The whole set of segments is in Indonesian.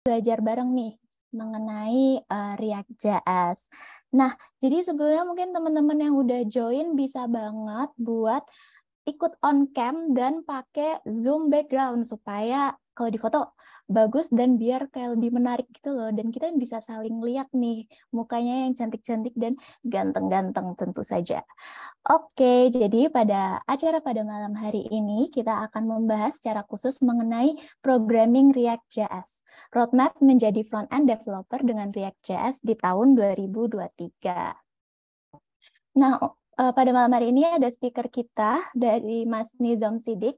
belajar bareng nih mengenai React.js. Nah, jadi sebelumnya mungkin teman-teman yang udah join bisa banget buat ikut on cam dan pakai Zoom background supaya kalau di foto bagus dan biar kayak lebih menarik gitu loh. Dan kita bisa saling lihat nih mukanya yang cantik-cantik dan ganteng-ganteng tentu saja. Oke, jadi pada acara pada malam hari ini kita akan membahas secara khusus mengenai programming React.js. Roadmap menjadi front-end developer dengan React.js di tahun 2023. Nah, pada malam hari ini ada speaker kita dari Mas Nizam Sidik.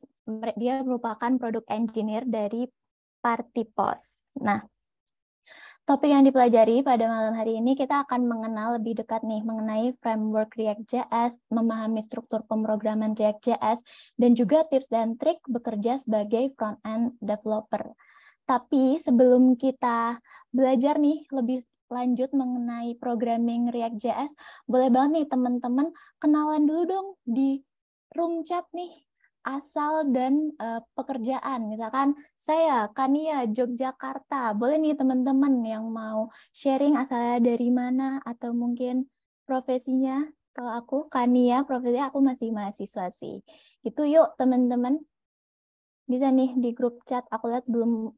Dia merupakan product engineer dari Partipos. Nah, topik yang dipelajari pada malam hari ini kita akan mengenal lebih dekat nih mengenai framework React.js, memahami struktur pemrograman React.js, dan juga tips dan trik bekerja sebagai front-end developer. Tapi sebelum kita belajar nih lebih lanjut mengenai programming React.js, boleh banget nih teman-teman kenalan dulu dong di room chat nih, asal dan pekerjaan. Misalkan saya, Kania, Yogyakarta. Boleh nih teman-teman yang mau sharing asalnya dari mana atau mungkin profesinya. Kalau aku, Kania, profesinya aku masih mahasiswa sih. Itu yuk teman-teman. Bisa nih di grup chat, aku lihat belum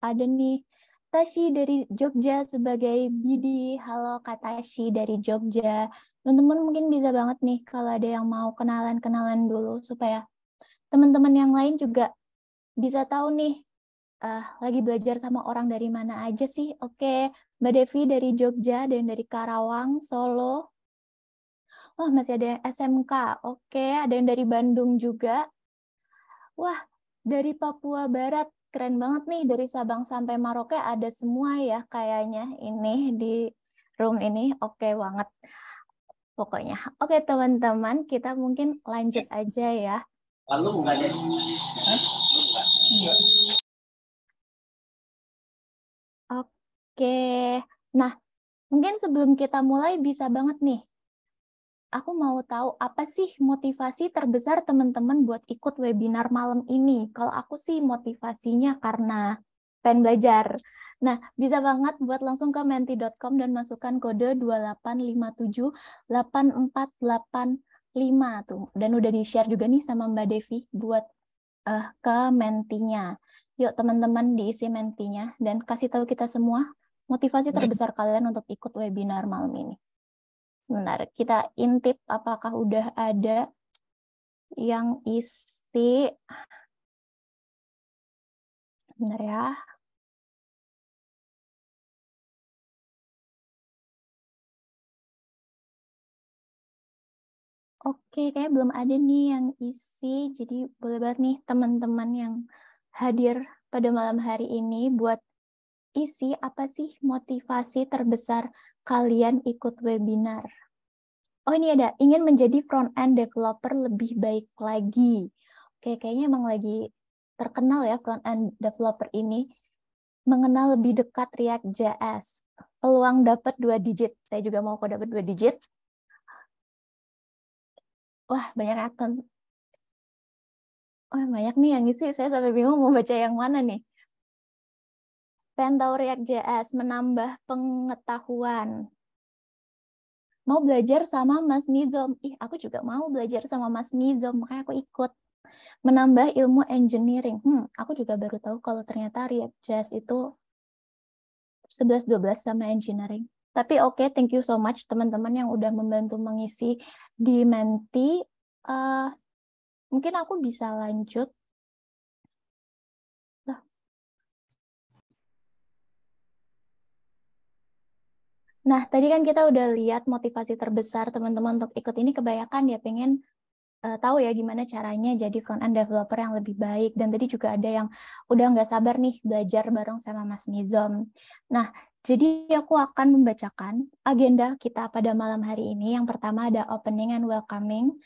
ada nih. Tashi dari Jogja sebagai Bidi. Halo Kak Tashi dari Jogja. Teman-teman mungkin bisa banget nih kalau ada yang mau kenalan-kenalan dulu supaya teman-teman yang lain juga bisa tahu nih lagi belajar sama orang dari mana aja sih. Oke, Mbak Devi dari Jogja dan dari Karawang, Solo. Wah, masih ada yang SMK. Oke, ada yang dari Bandung juga. Wah, dari Papua Barat. Keren banget nih, dari Sabang sampai Merauke ada semua ya kayaknya ini di room ini. Oke banget pokoknya. Oke teman-teman, kita mungkin lanjut aja ya. Lalu enggak deh. Oke, nah mungkin sebelum kita mulai bisa banget nih, aku mau tahu apa sih motivasi terbesar teman-teman buat ikut webinar malam ini. Kalau aku sih motivasinya karena pengen belajar. Nah, bisa banget buat langsung ke menti.com dan masukkan kode 28578485 tuh. Dan udah di-share juga nih sama Mbak Devi buat ke mentinya. Yuk teman-teman diisi mentinya dan kasih tahu kita semua motivasi terbesar kalian untuk ikut webinar malam ini. Bentar, kita intip apakah udah ada yang isi. Bentar ya. Oke, kayak belum ada nih yang isi. Jadi boleh banget nih teman-teman yang hadir pada malam hari ini buat isi apa sih motivasi terbesar kalian ikut webinar. Oh ini ada, ingin menjadi front-end developer lebih baik lagi. Oke, kayaknya emang lagi terkenal ya front-end developer ini. Mengenal lebih dekat React.js. Peluang dapat 2 digit. Saya juga mau kok dapat 2 digit. Wah, banyak akun. Wah, banyak nih yang isi. Saya sampai bingung mau baca yang mana nih. Pengen tahu React.js, menambah pengetahuan. Mau belajar sama Mas Nizam. Ih, aku juga mau belajar sama Mas Nizam, makanya aku ikut. Menambah ilmu engineering. Aku juga baru tahu kalau ternyata React.js itu 11-12 sama engineering. Tapi oke, thank you so much teman-teman yang udah membantu mengisi di Menti. Mungkin aku bisa lanjut. Nah, tadi kan kita udah lihat motivasi terbesar teman-teman untuk ikut ini kebanyakan ya pengen tahu ya gimana caranya jadi front-end developer yang lebih baik. Dan tadi juga ada yang udah nggak sabar nih belajar bareng sama Mas Nizam. Nah, jadi aku akan membacakan agenda kita pada malam hari ini. Yang pertama ada opening and welcoming,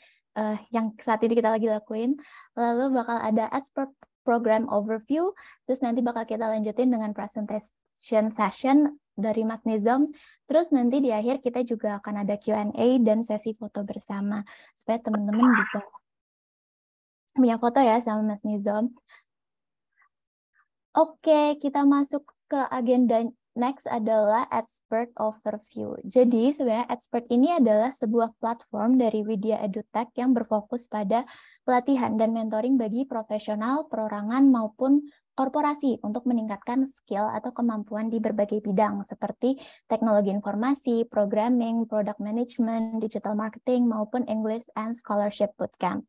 yang saat ini kita lagi lakuin. Lalu bakal ada expert program overview, terus nanti bakal kita lanjutin dengan presentation session dari Mas Nizam. Terus nanti di akhir kita juga akan ada Q&A dan sesi foto bersama supaya teman-teman bisa punya foto ya sama Mas Nizam. Oke, kita masuk ke agenda next adalah Expert Overview. Jadi sebenarnya Expert ini adalah sebuah platform dari Widya EduTech yang berfokus pada pelatihan dan mentoring bagi profesional, perorangan, maupun korporasi untuk meningkatkan skill atau kemampuan di berbagai bidang seperti teknologi informasi, programming, product management, digital marketing, maupun English and Scholarship Bootcamp.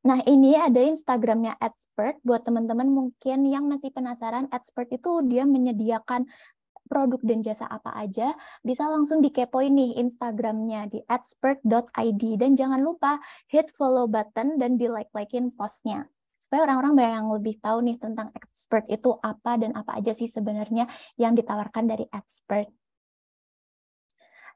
Nah, ini ada Instagramnya Expert. Buat teman-teman mungkin yang masih penasaran, Expert itu dia menyediakan produk dan jasa apa aja, bisa langsung dikepoin nih Instagramnya di expert.id. Dan jangan lupa hit follow button dan di-like-likein postnya. Supaya orang-orang yang lebih tahu nih tentang Expert itu apa dan apa aja sih sebenarnya yang ditawarkan dari Expert.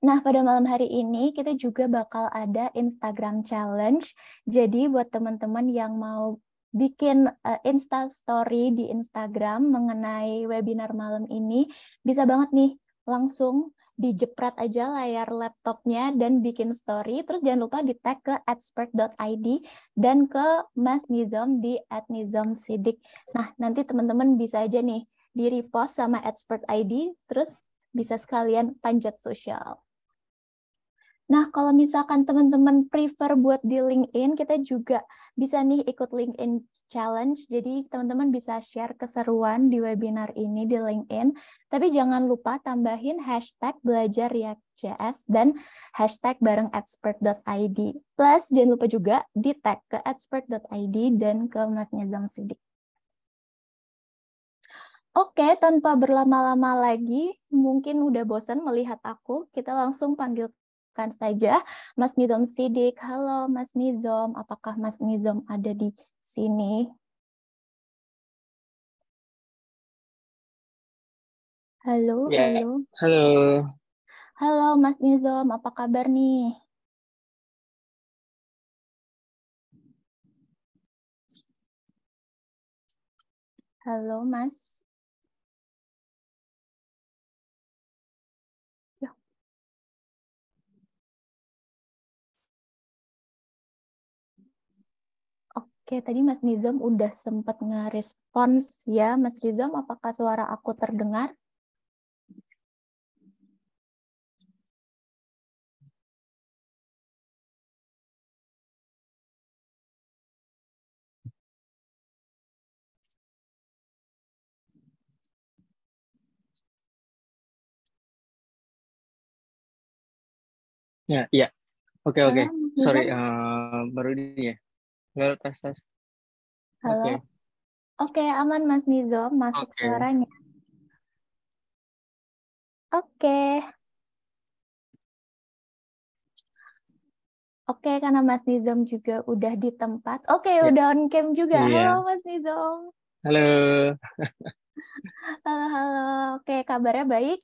Nah, pada malam hari ini kita juga bakal ada Instagram Challenge. Jadi buat teman-teman yang mau bikin Insta Story di Instagram mengenai webinar malam ini, bisa banget nih langsung dijepret aja layar laptopnya dan bikin story. Terus jangan lupa di-tag ke expert.id dan ke Mas Nizam di @nizamsidik. Nah, nanti teman-teman bisa aja nih di-repost sama expert.id, terus bisa sekalian panjat sosial. Nah, kalau misalkan teman-teman prefer buat di LinkedIn, kita juga bisa nih ikut LinkedIn Challenge. Jadi teman-teman bisa share keseruan di webinar ini di LinkedIn. Tapi jangan lupa tambahin hashtag belajar React.js dan hashtag bareng expert.id. Plus jangan lupa juga di tag ke expert.id dan ke Mas Nizam Sidik. Oke, tanpa berlama-lama lagi, mungkin udah bosan melihat aku, kita langsung panggilkan saja Mas Nizam Sidik. Halo Mas Nizam, apakah Mas Nizam ada di sini? Halo, Ya, halo. halo. Halo Mas Nizam, apa kabar nih? Halo Mas. Ya, oke, tadi Mas Nizam udah sempat nge-respons ya. Mas Nizam, apakah suara aku terdengar? Ya, iya. Oke, oke. Halo Mas Sorry, Nizam. baru ini ya. Halo, tes, tes. Halo. Oke, Oke, aman Mas Nizam, masuk oke. suaranya. Oke. Oke, karena Mas Nizam juga udah di tempat. Oke, Ya, udah on cam juga. Halo iya. Mas Nizam. Halo. Halo, halo. Oke, kabarnya baik?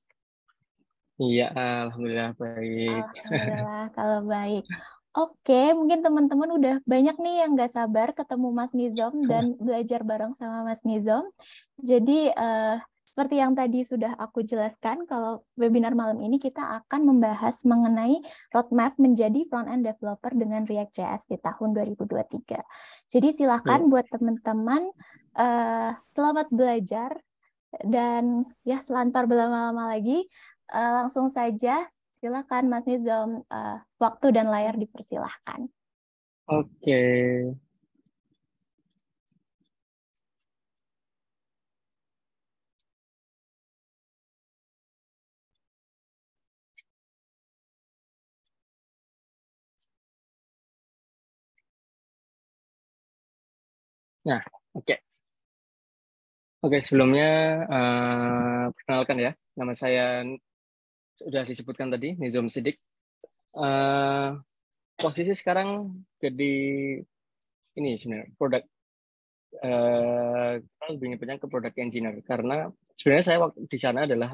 Iya, alhamdulillah baik. Alhamdulillah kalau baik. Oke, mungkin teman-teman udah banyak nih yang nggak sabar ketemu Mas Nizam dan belajar bareng sama Mas Nizam. Jadi, seperti yang tadi sudah aku jelaskan, kalau webinar malam ini kita akan membahas mengenai roadmap menjadi front-end developer dengan React.js di tahun 2023. Jadi silakan Iya. buat teman-teman, selamat belajar dan ya selantar berlama-lama lagi, langsung saja silakan Mas Nizam, waktu dan layar dipersilahkan. Oke. Nah, oke. Oke, sebelumnya perkenalkan ya. Nama saya sudah disebutkan tadi, Nizam Sidik. Eh, Posisi sekarang jadi ini sebenarnya produk lebih nyebutnya ke product engineer karena sebenarnya saya waktu di sana adalah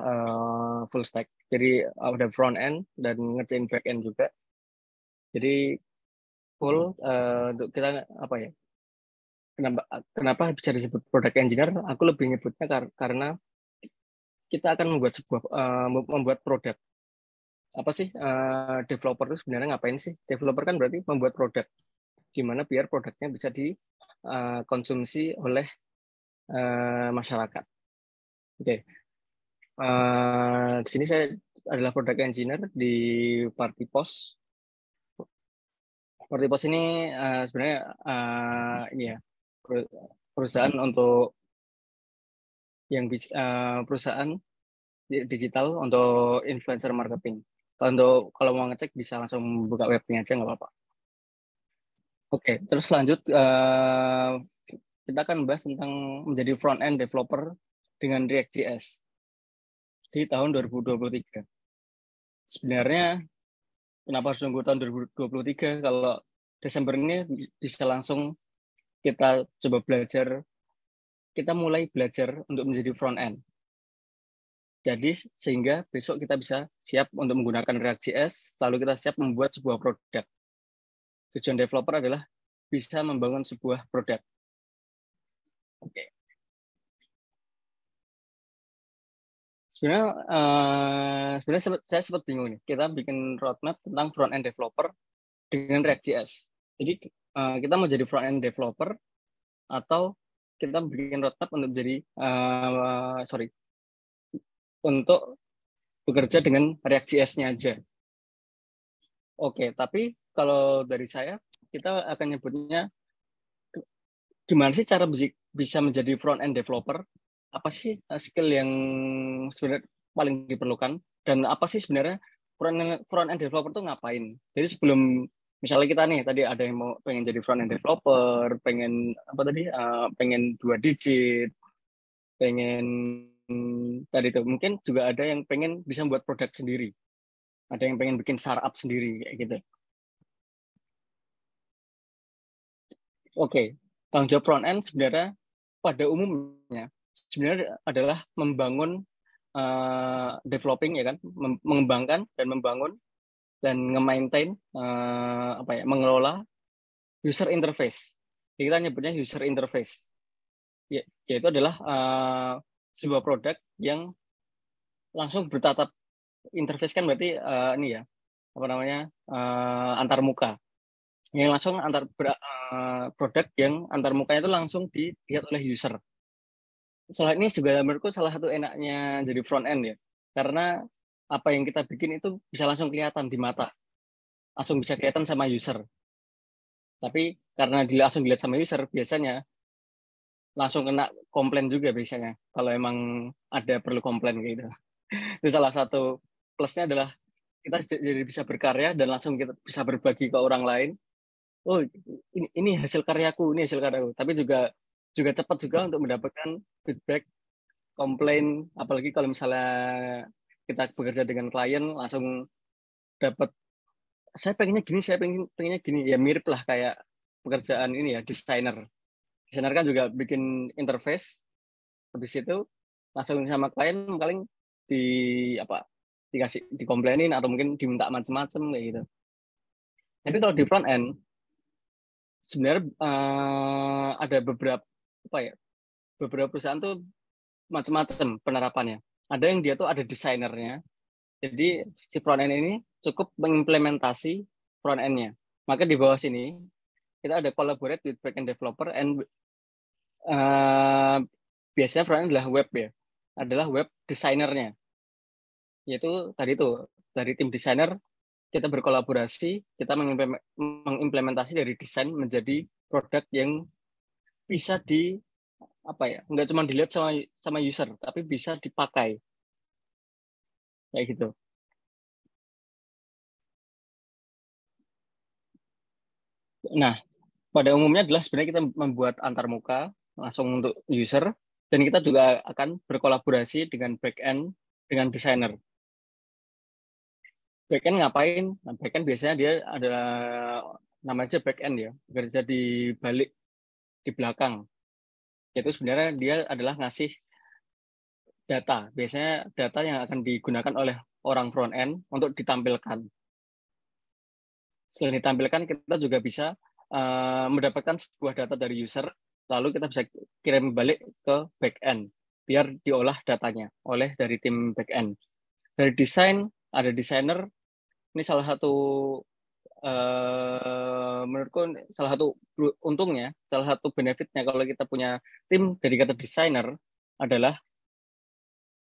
full stack, jadi udah front end dan ngerjain back end juga, jadi full untuk kita apa ya, kenapa kenapa bisa disebut product engineer, aku lebih nyebutnya karena kita akan membuat sebuah membuat produk. Apa sih developer itu sebenarnya ngapain sih? Developer kan berarti membuat produk gimana biar produknya bisa dikonsumsi oleh masyarakat. Oke. Di sini saya adalah product engineer di Partipos. Partipos ini sebenarnya ini ya perusahaan untuk yang perusahaan digital untuk influencer marketing. Kalau mau ngecek bisa langsung buka webnya aja nggak apa-apa. Oke, terus lanjut kita akan bahas tentang menjadi front end developer dengan React.js di tahun 2023. Sebenarnya kenapa harus nunggu tahun 2023 kalau Desember ini bisa langsung kita coba belajar, kita mulai belajar untuk menjadi front end. Jadi sehingga besok kita bisa siap untuk menggunakan React.js, lalu kita siap membuat sebuah produk. Tujuan developer adalah bisa membangun sebuah produk. Oke. Sebenarnya saya sempat bingung nih. Kita bikin roadmap tentang front end developer dengan React.js. Jadi kita mau jadi front end developer atau kita bikin roadmap untuk jadi untuk bekerja dengan React.js-nya aja. Oke, tapi kalau dari saya kita akan nyebutnya gimana sih cara bisa menjadi front end developer? Apa sih skill yang sebenarnya paling diperlukan dan apa sih sebenarnya front end developer tuh ngapain? Jadi sebelum misalnya kita nih tadi ada yang mau pengen jadi front end developer, pengen apa tadi pengen 2 digit, pengen tadi tuh mungkin juga ada yang pengen bisa membuat produk sendiri. Ada yang pengen bikin startup sendiri kayak gitu. Oke, tanggung jawab front end sebenarnya pada umumnya sebenarnya adalah membangun developing ya kan, mengembangkan dan membangun dan nge-maintain mengelola user interface. Jadi kita nyebutnya user interface. Yaitu adalah sebuah produk yang langsung bertatap interface kan berarti ini ya apa namanya antar muka yang langsung produk yang antar mukanya itu langsung dilihat oleh user. Ini juga menurutku salah satu enaknya jadi front end ya, karena apa yang kita bikin itu bisa langsung kelihatan di mata, langsung bisa kelihatan sama user. Tapi karena langsung dilihat sama user, biasanya langsung kena komplain juga biasanya, kalau emang ada perlu komplain gitu. Itu salah satu plusnya adalah kita jadi bisa berkarya dan langsung kita bisa berbagi ke orang lain. Oh, ini hasil karyaku, ini hasil karyaku. Tapi juga cepat juga untuk mendapatkan feedback, komplain, apalagi kalau misalnya kita bekerja dengan klien langsung dapat saya pengennya gini ya mirip lah kayak pekerjaan ini ya desainer kan juga bikin interface habis itu langsung sama klien paling di dikasih dikomplainin atau mungkin diminta macam-macam kayak gitu. Tapi kalau di front end sebenarnya ada beberapa perusahaan tuh macam-macam penerapannya. Ada yang dia tuh ada desainernya. Jadi si front end ini cukup mengimplementasi front end-nya. Maka di bawah sini kita ada collaborate with backend developer and biasanya front end adalah web ya. Adalah web desainernya. Yaitu tadi itu dari tim desainer kita berkolaborasi, kita mengimplementasi dari desain menjadi produk yang bisa nggak cuma dilihat sama user, tapi bisa dipakai kayak gitu. Nah, pada umumnya adalah sebenarnya kita membuat antarmuka langsung untuk user dan kita juga akan berkolaborasi dengan backend dengan desainer. Backend ngapain? Nah, backend biasanya dia adalah namanya backend ya, bekerja di balik di belakang. Itu sebenarnya dia adalah ngasih data. Biasanya data yang akan digunakan oleh orang front end untuk ditampilkan. Selain ditampilkan, kita juga bisa mendapatkan sebuah data dari user, lalu kita bisa kirim balik ke backend biar diolah datanya oleh dari tim backend. Dari desain, ada desainer. Ini salah satu menurutku salah satu untungnya, salah satu benefitnya kalau kita punya tim dedicated designer adalah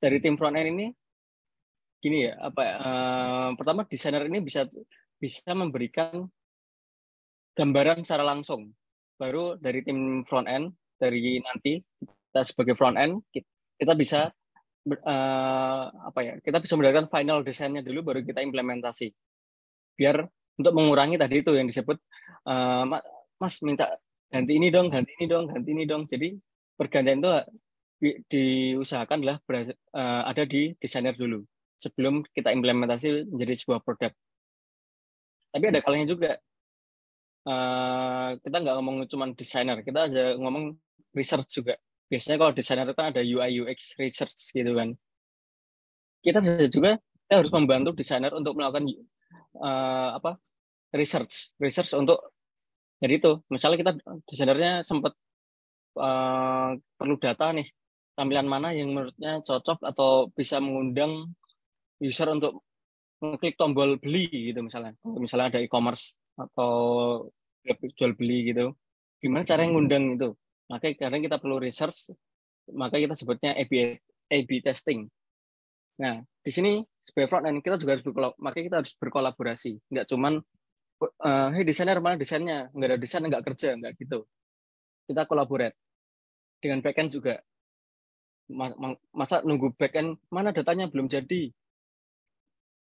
dari tim front end ini gini ya, pertama desainer ini bisa memberikan gambaran secara langsung. Baru dari tim front end, dari nanti kita sebagai front end, kita bisa kita bisa mendapatkan final desainnya dulu, baru kita implementasi. Biar untuk mengurangi tadi itu yang disebut, Mas minta ganti ini dong, ganti ini dong, ganti ini dong. Jadi pergantian itu diusahakan ada di desainer dulu sebelum kita implementasi menjadi sebuah produk. Tapi ada kalanya juga kita nggak ngomong cuma desainer, kita aja ngomong research juga. Biasanya kalau desainer itu kan ada UI UX research gitu kan. Kita bisa juga, kita harus membantu desainer untuk melakukan research untuk, jadi itu misalnya kita desainernya sempat perlu data nih, tampilan mana yang menurutnya cocok atau bisa mengundang user untuk ngeklik tombol beli gitu, misalnya ada e-commerce atau jual beli gitu, gimana cara yang ngundang itu. Maka karena kita perlu research, maka kita sebutnya A/B testing. Nah, di sini sebagai front end kita juga harus berkolaborasi. Nggak cuman hey desainer mana desainnya, nggak ada desain nggak kerja, nggak gitu. Kita collaborate dengan backend juga. Masa nunggu backend mana datanya belum jadi,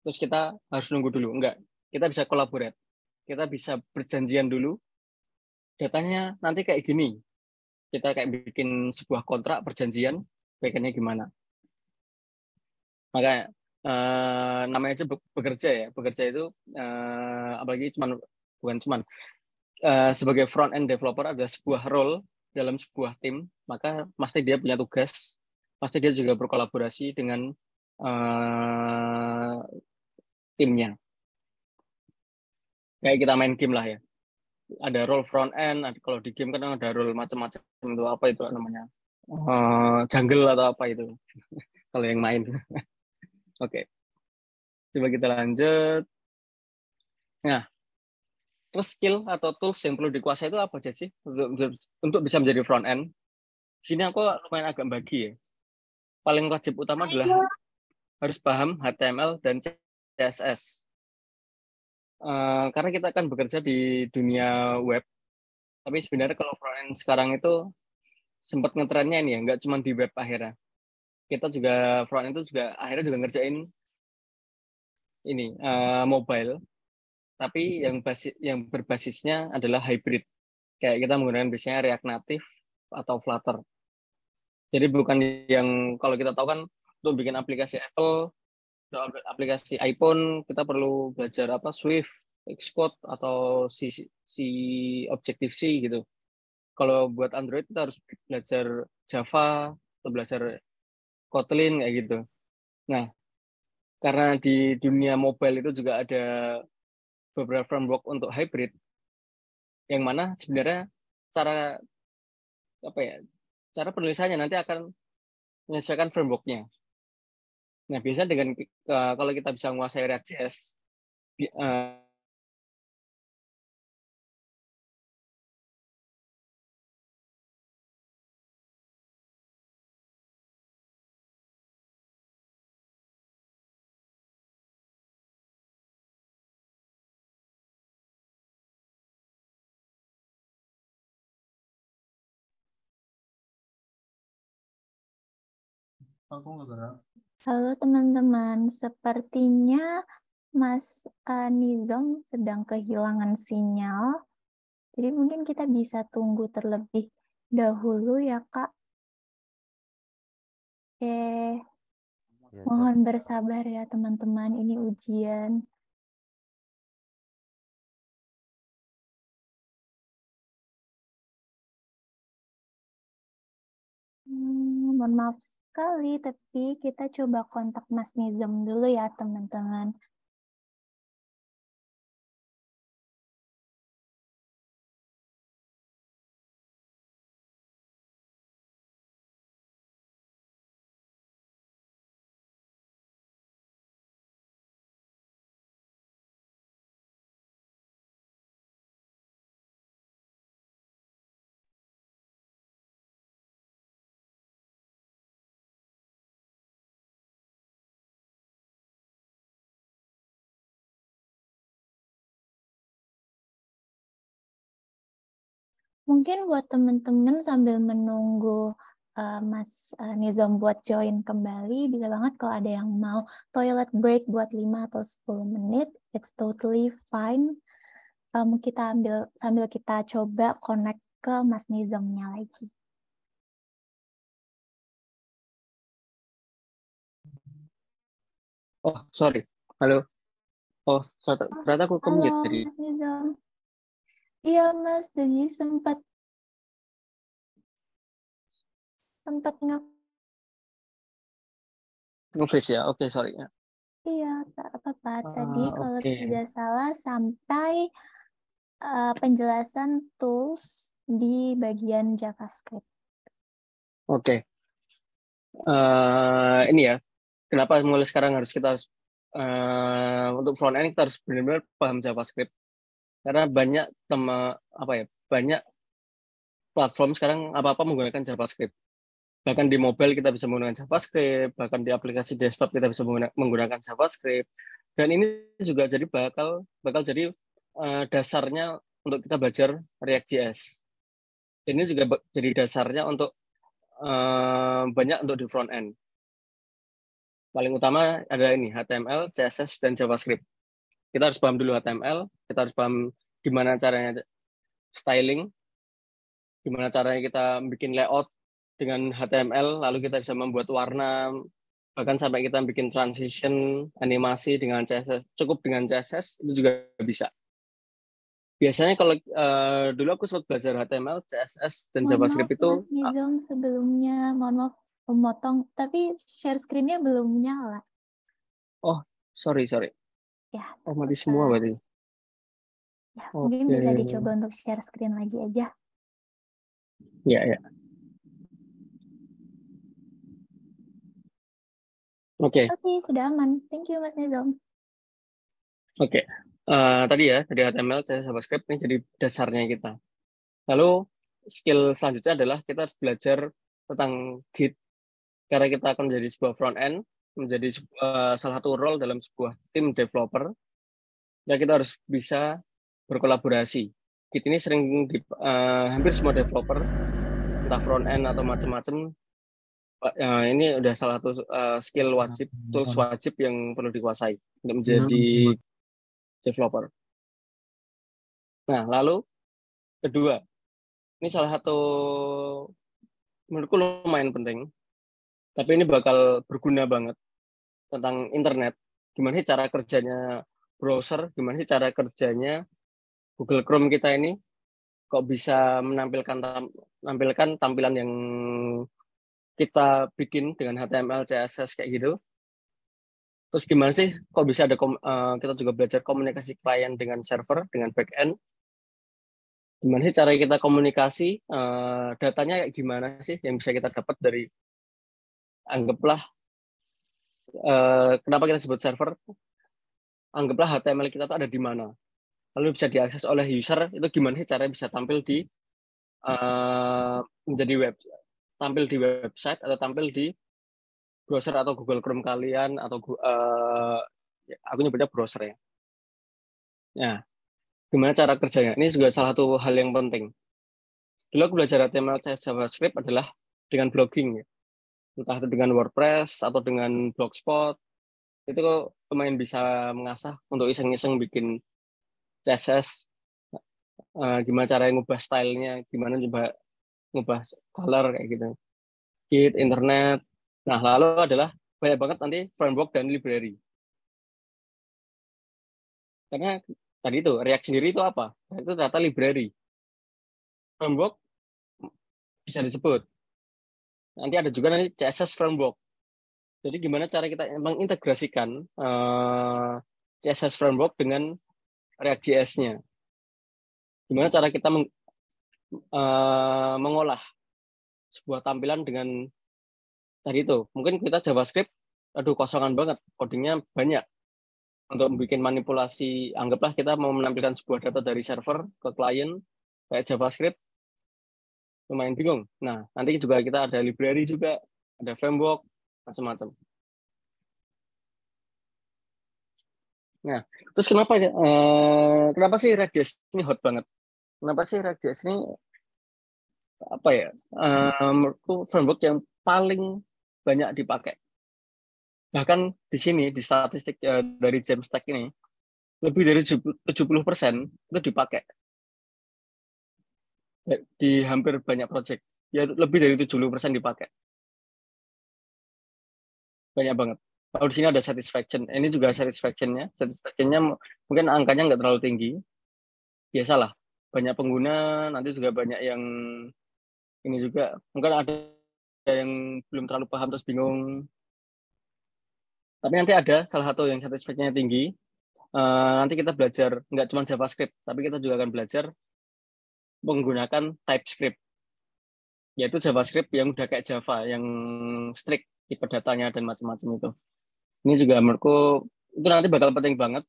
terus kita harus nunggu dulu? Enggak, kita bisa collaborate, kita bisa berjanjian dulu, datanya nanti kayak gini, kita kayak bikin sebuah kontrak perjanjian backendnya gimana. Maka namanya aja bekerja ya, bekerja itu apalagi bukan cuman sebagai front end developer ada sebuah role dalam sebuah tim, maka pasti dia punya tugas, pasti dia juga berkolaborasi dengan timnya. Kayak kita main game lah ya, ada role front end, kalau di game kan ada role macam-macam, itu apa itu namanya, jungle atau apa itu kalau yang main. Oke, coba kita lanjut. Nah, terus skill atau tools yang perlu dikuasai itu apa aja sih untuk bisa menjadi front end? Di sini aku lumayan agak bagi ya. Paling wajib utama adalah harus paham HTML dan CSS. Karena kita akan bekerja di dunia web, tapi sebenarnya kalau front end sekarang itu sempat ngetrennya ini ya, nggak cuma di web akhirnya. Kita juga front end itu juga akhirnya juga ngerjain ini mobile, tapi yang berbasisnya adalah hybrid. Kayak kita menggunakan biasanya React Native atau Flutter. Jadi bukan yang kalau kita tahu kan untuk bikin aplikasi Apple, untuk aplikasi iPhone kita perlu belajar apa Swift, Xcode atau si Objective C gitu. Kalau buat Android kita harus belajar Java atau belajar Kotlin kayak gitu. Nah, karena di dunia mobile itu juga ada beberapa framework untuk hybrid, yang mana sebenarnya cara apa ya, cara penulisannya nanti akan menyesuaikan frameworknya. Nah, biasanya dengan kalau kita bisa menguasai React.js, Halo teman-teman, sepertinya Mas Nizam sedang kehilangan sinyal. Jadi mungkin kita bisa tunggu terlebih dahulu ya Kak. Oke, Ya, mohon bersabar ya teman-teman, ini ujian. Mohon maaf sekali, tapi kita coba kontak Mas Nizam dulu ya teman-teman. Mungkin buat teman-teman sambil menunggu Mas Nizam buat join kembali, bisa banget kalau ada yang mau toilet break buat 5 atau 10 menit, it's totally fine. Kita sambil kita coba connect ke Mas Nizamnya lagi. Oh, sorry. Halo. Oh, ternyata aku Halo, ke-mute tadi. Mas Nizam. Iya, Mas, jadi sempat Nge-freeze ya. Oke, sorry. iya, tak apa-apa. Tadi kalau Oke. tidak salah sampai penjelasan tools di bagian JavaScript. Oke. Ini ya, kenapa mulai sekarang harus kita untuk front end kita harus benar-benar paham JavaScript, karena banyak banyak platform sekarang apa-apa menggunakan JavaScript. Bahkan di mobile kita bisa menggunakan JavaScript, bahkan di aplikasi desktop kita bisa menggunakan JavaScript. Dan ini juga jadi bakal jadi dasarnya untuk kita belajar React.js. Ini juga jadi dasarnya untuk banyak untuk di front end. Paling utama ada ini HTML, CSS, dan JavaScript. Kita harus paham dulu HTML, kita harus paham gimana caranya styling, gimana caranya kita bikin layout dengan HTML, lalu kita bisa membuat warna, bahkan sampai kita bikin transition, animasi dengan CSS, cukup dengan CSS, itu juga bisa. Biasanya kalau dulu aku sempat belajar HTML, CSS, dan Mohon maaf, JavaScript itu, Mas Nizam, sebelumnya, mohon maaf memotong, tapi share screen-nya belum nyala. oh, sorry. Ya, Oh, mati apa-apa. semua berarti. Ya, mungkin Oke. bisa dicoba untuk share screen lagi aja. Ya. Oke. Oke, sudah aman. Thank you, Mas Nizam. Oke. Tadi ya, dari HTML, CSS, JavaScript ini jadi dasarnya kita. Lalu skill selanjutnya adalah kita harus belajar tentang Git, karena kita akan menjadi sebuah front end, menjadi salah satu role dalam sebuah tim developer. Ya, kita harus bisa berkolaborasi. Git ini sering hampir semua developer, entah front end atau macam-macam, ini udah salah satu skill wajib, tools wajib yang perlu dikuasai untuk menjadi developer. Nah, lalu kedua, ini salah satu menurutku lumayan penting, tapi ini bakal berguna banget tentang internet. Gimana sih cara kerjanya browser, gimana sih cara kerjanya Google Chrome kita ini, kok bisa menampilkan tampilan yang kita bikin dengan HTML, CSS kayak gitu. Terus gimana sih kok bisa ada kita juga belajar komunikasi klien dengan server, dengan backend. Gimana sih cara kita komunikasi, datanya kayak gimana sih yang bisa kita dapat dari, anggaplah, kenapa kita sebut server, anggaplah HTML kita tuh ada di mana, lalu bisa diakses oleh user, itu gimana sih caranya bisa tampil di menjadi tampil di website atau tampil di browser atau Google Chrome kalian, atau aku nyebutnya browser ya. Nah, gimana cara kerjanya? Ini juga salah satu hal yang penting. Dulu aku belajar HTML, CSS, JavaScript adalah dengan blogging ya. Entah itu dengan WordPress atau dengan Blogspot, itu lumayan bisa mengasah untuk iseng-iseng bikin CSS, gimana cara ngubah stylenya, gimana coba ngubah color kayak gitu. Git, internet. Nah, lalu adalah banyak banget nanti framework dan library. Karena tadi itu React sendiri itu apa? Itu ternyata library. Framework bisa disebut. Nanti ada juga nanti CSS framework. Jadi gimana cara kita mengintegrasikan CSS framework dengan React.js-nya. Gimana cara kita mengolah sebuah tampilan dengan tadi itu. Mungkin kita JavaScript, aduh kosongan banget, codingnya banyak. Untuk bikin manipulasi, anggaplah kita mau menampilkan sebuah data dari server ke klien, kayak JavaScript, lumayan bingung. Nah, nanti juga kita ada library juga, ada framework, macam-macam. Nah, terus kenapa sih React.js ini hot banget? Kenapa sih React.js ini apa ya? Menurutku framework yang paling banyak dipakai. Bahkan di sini di statistik dari Jamstack ini lebih dari 70% itu dipakai di hampir banyak project. Ya lebih dari 70% dipakai. Banyak banget. Kalau di sini ada satisfaction, ini juga satisfactionnya. Satisfactionnya mungkin angkanya nggak terlalu tinggi. Biasalah, banyak pengguna, nanti juga banyak yang ini juga. Mungkin ada yang belum terlalu paham terus bingung. Tapi nanti ada salah satu yang satisfactionnya tinggi. Nanti kita belajar nggak cuma JavaScript, tapi kita juga akan belajar menggunakan TypeScript, yaitu JavaScript yang udah kayak Java, yang strict tipe datanya dan macam-macam itu. Ini juga menurutku itu nanti bakal penting banget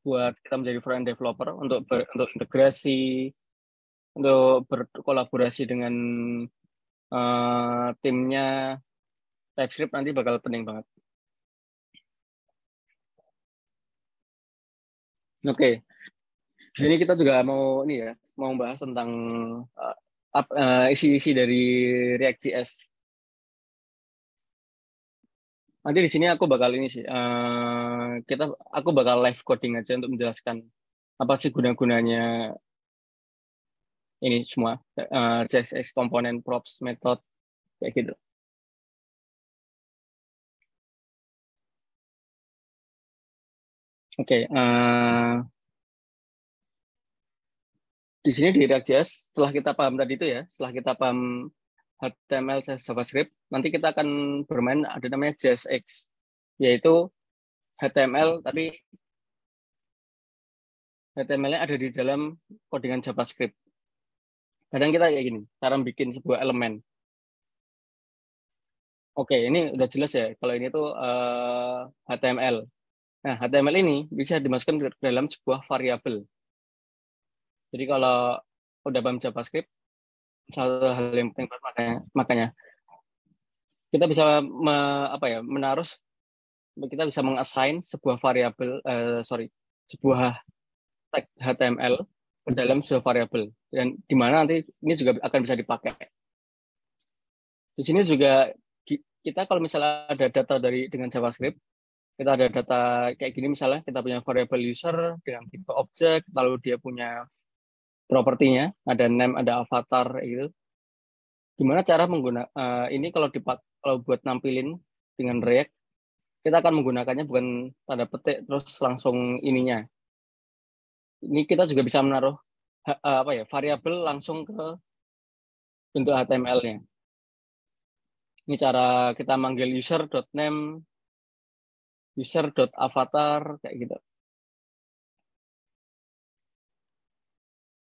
buat kita menjadi front-end developer untuk integrasi, untuk berkolaborasi dengan timnya. TypeScript nanti bakal penting banget. Oke, di sini kita juga mau ini ya, mau bahas tentang isi-isi dari React.js. Nanti di sini aku bakal ini sih, aku bakal live coding aja untuk menjelaskan apa sih guna-gunanya ini semua, CSS, komponen, props, method, kayak gitu. Oke, di sini di React.js, setelah kita paham tadi itu ya, setelah kita paham HTML, JavaScript, nanti kita akan bermain ada namanya JSX, yaitu HTML, tapi HTML-nya ada di dalam codingan JavaScript. Kadang kita kayak gini, cara bikin sebuah elemen. Oke, ini udah jelas ya, kalau ini tuh HTML. Nah, HTML ini bisa dimasukkan ke dalam sebuah variabel. Jadi kalau udah paham JavaScript, satu hal yang penting makanya kita bisa menaruh, kita bisa mengassign sebuah variabel, sebuah tag HTML ke dalam sebuah variabel, dan di mana nanti ini juga akan bisa dipakai. Di sini juga kita kalau misalnya ada data dengan JavaScript, kita ada data kayak gini, misalnya kita punya variabel user dengan tipe objek, lalu dia punya propertinya, ada name, ada avatar gitu. Gimana cara menggunakan ini kalau buat nampilin dengan React, kita akan menggunakannya bukan tanda petik terus langsung ininya. Ini kita juga bisa menaruh variabel langsung ke bentuk HTML-nya. Ini cara kita manggil user.name, user.avatar, kayak gitu.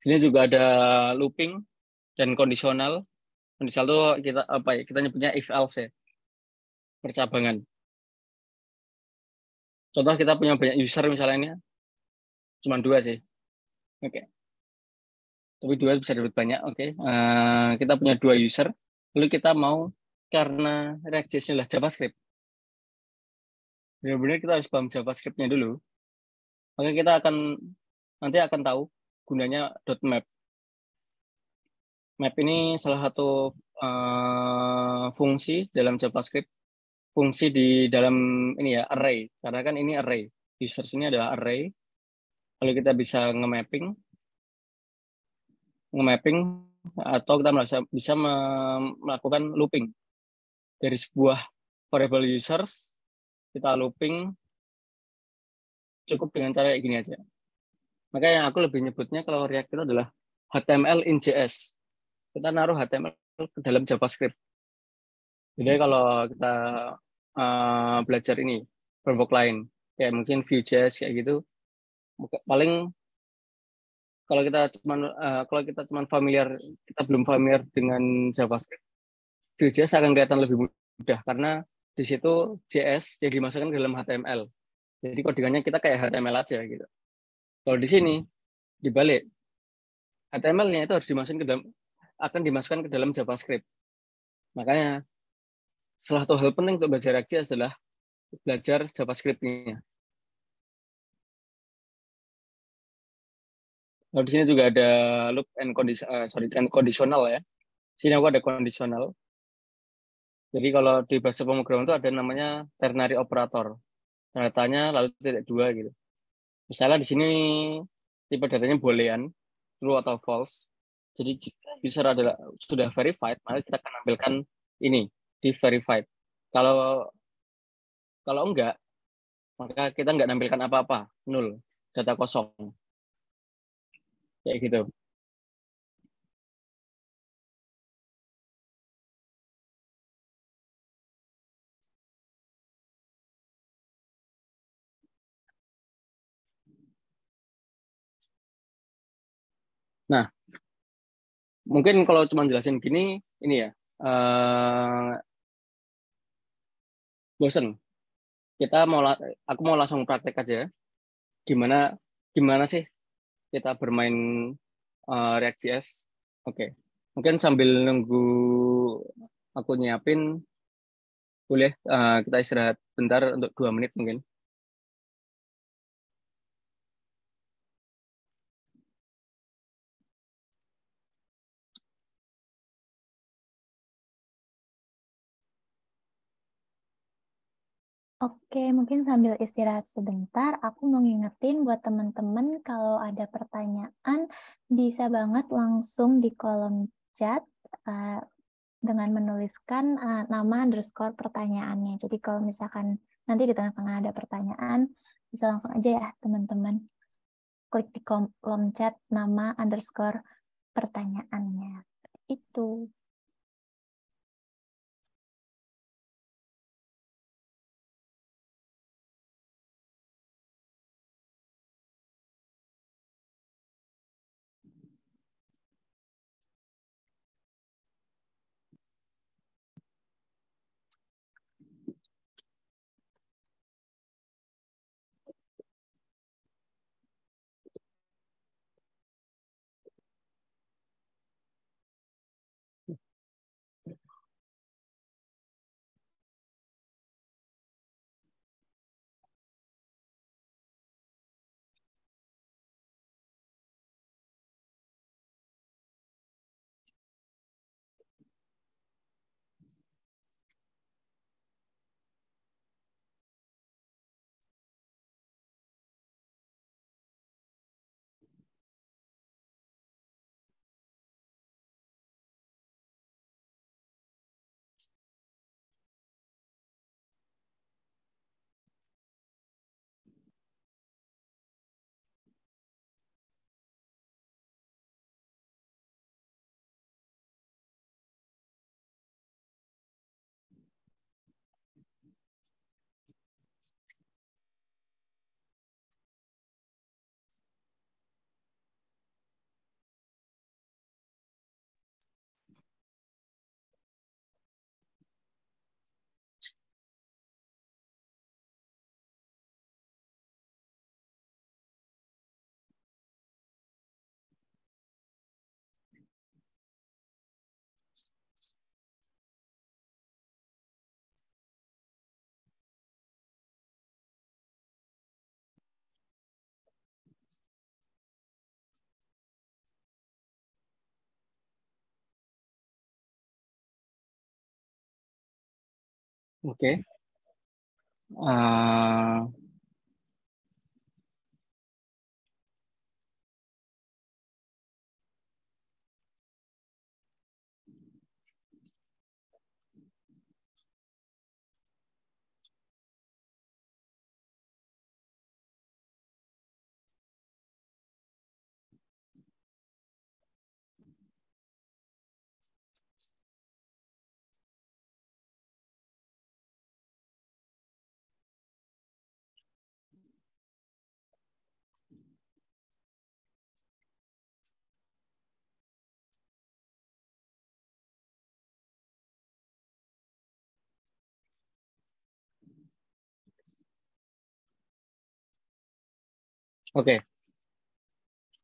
Sini juga ada looping dan kondisional. Kondisional itu kita nyebutnya if else ya, percabangan. Contoh kita punya banyak user misalnya, ini cuma 2 sih. Oke. Tapi 2 bisa dapat banyak. Oke. Kita punya 2 user, lalu kita mau, karena React.js adalah JavaScript, benar-benar kita harus paham JavaScript-nya dulu. Maka kita nanti akan tahu gunanya .map. Map ini salah satu fungsi dalam JavaScript, fungsi di dalam ini ya, array. Karena kan ini array, users ini adalah array. Lalu kita bisa nge-mapping atau kita bisa melakukan looping dari sebuah variable users, kita looping cukup dengan cara kayak gini aja. Maka yang aku lebih nyebutnya kalau React itu adalah HTML in JS. Kita naruh HTML ke dalam JavaScript. Jadi kalau kita belajar ini framework lain, kayak mungkin Vue.js kayak gitu, paling kalau kita cuman kita belum familiar dengan JavaScript, Vue.js akan kelihatan lebih mudah karena di situ JS yang dimasukkan ke dalam HTML. Jadi codingannya kita kayak HTML aja gitu. Kalau di sini dibalik, HTML-nya itu akan dimasukkan ke dalam JavaScript. Makanya salah satu hal penting untuk belajar React.js adalah belajar JavaScript-nya. Lalu di sini juga ada loop and conditional ya. Sini aku ada conditional. Jadi kalau di bahasa pemrograman itu ada namanya ternary operator. Datanya lalu titik dua gitu. Misalnya di sini tipe datanya boolean, true atau false. Jadi jika user adalah sudah verified, maka kita akan tampilkan ini di verified. Kalau kalau enggak, maka kita enggak tampilkan apa-apa, nol, data kosong. Kayak gitu. Nah, mungkin kalau cuma jelasin gini, ini ya, bosen. Aku mau langsung praktek aja. Gimana gimana sih kita bermain React.js? Oke, mungkin sambil nunggu aku nyiapin, boleh kita istirahat bentar untuk 2 menit mungkin. Oke, mungkin sambil istirahat sebentar, aku mau ngingetin buat teman-teman kalau ada pertanyaan bisa banget langsung di kolom chat dengan menuliskan nama underscore pertanyaannya. Jadi kalau misalkan nanti di tengah-tengah ada pertanyaan, bisa langsung aja ya teman-teman klik di kolom chat nama underscore pertanyaannya. Itu. Oke. Uh, Oke,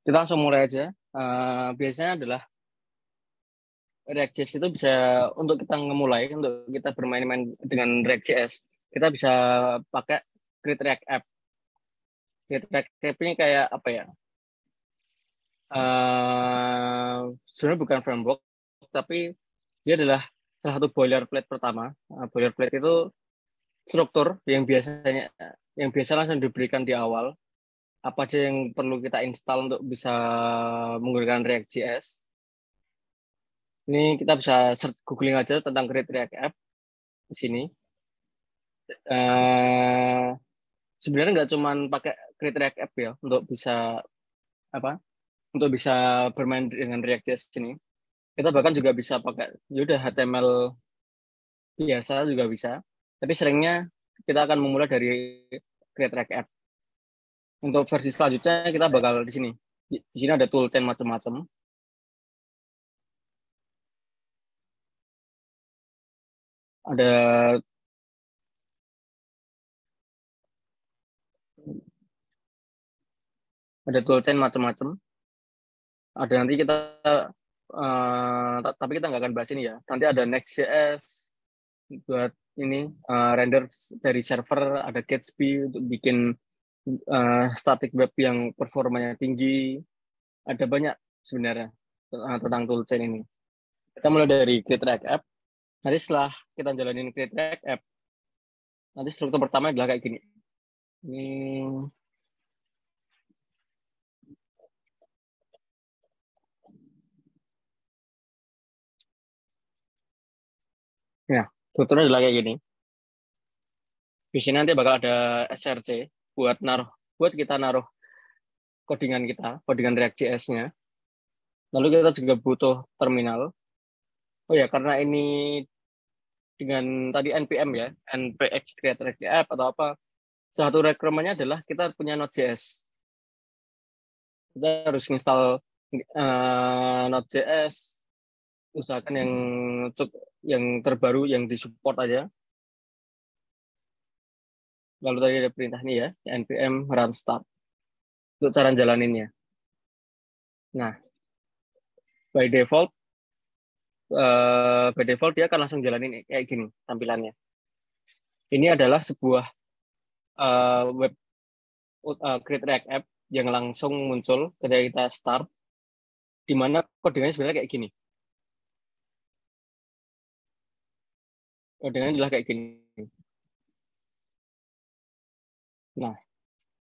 kita langsung mulai aja. Biasanya adalah React.js itu bisa untuk kita ngemulai, untuk kita bermain-main dengan React.js, kita bisa pakai Create React App. Create React App ini kayak apa ya? sebenarnya bukan framework, tapi dia adalah salah satu boilerplate pertama. Boilerplate itu struktur yang biasa langsung diberikan di awal. Apa aja yang perlu kita install untuk bisa menggunakan React.js. Ini kita bisa search googling aja tentang Create React App di sini. Sebenarnya nggak cuma pakai Create React App ya untuk bisa bermain dengan React.js ini. Kita bahkan juga bisa pakai yaudah HTML biasa juga bisa. Tapi seringnya kita akan memulai dari Create React App. Untuk versi selanjutnya kita bakal di sini. Di sini ada toolchain macam-macam. Ada toolchain macam-macam. Ada nanti kita tapi kita nggak akan bahas ini ya. Nanti ada Next.js buat ini render dari server, ada Gatsby untuk bikin static web yang performanya tinggi. Ada banyak sebenarnya tentang toolchain ini. Kita mulai dari Create React App. Nanti setelah kita jalanin Create React App, nanti struktur pertama adalah kayak gini. Ini ya, strukturnya adalah kayak gini. Di sini nanti bakal ada src buat kita naruh codingan React.js-nya. Lalu kita juga butuh terminal. Oh ya, karena ini dengan tadi npm ya, npx create React App atau apa, satu requirement-nya adalah kita punya Node.js. Kita harus install Node.js, usahakan yang terbaru, yang disupport aja. Lalu tadi ada perintah ini ya, npm run start. Untuk cara jalaninnya. Nah, by default dia akan langsung jalanin kayak gini tampilannya. Ini adalah sebuah web Create React App yang langsung muncul ketika kita start, di mana kodenya sebenarnya kayak gini. Kodenya adalah kayak gini. Nah,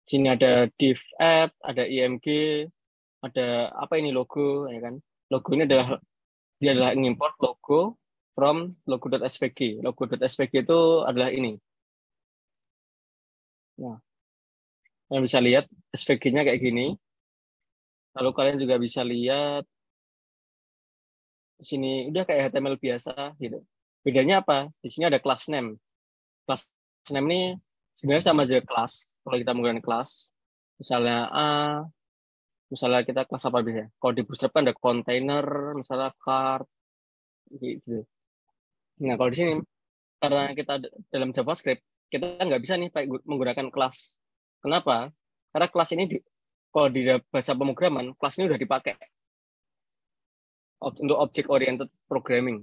sini ada div app, ada img, ada apa ini logo, ya kan? Logo ini dia adalah ngimport logo from logo.svg. Logo.svg itu adalah ini. Nah, kalian bisa lihat SVG-nya kayak gini. Lalu kalian juga bisa lihat di sini udah kayak HTML biasa gitu. Bedanya apa? Di sini ada class name. Class name ini sebenarnya sama aja kelas. Kalau kita menggunakan kelas, misalnya misalnya kita kelas apa biasanya? Kalau di Bootstrap kan ada container, misalnya card, gitu. Nah, kalau di sini karena kita dalam JavaScript, kita nggak bisa nih menggunakan kelas. Kenapa? Karena kelas ini kalau di bahasa pemrograman, kelas ini udah dipakai untuk object oriented programming.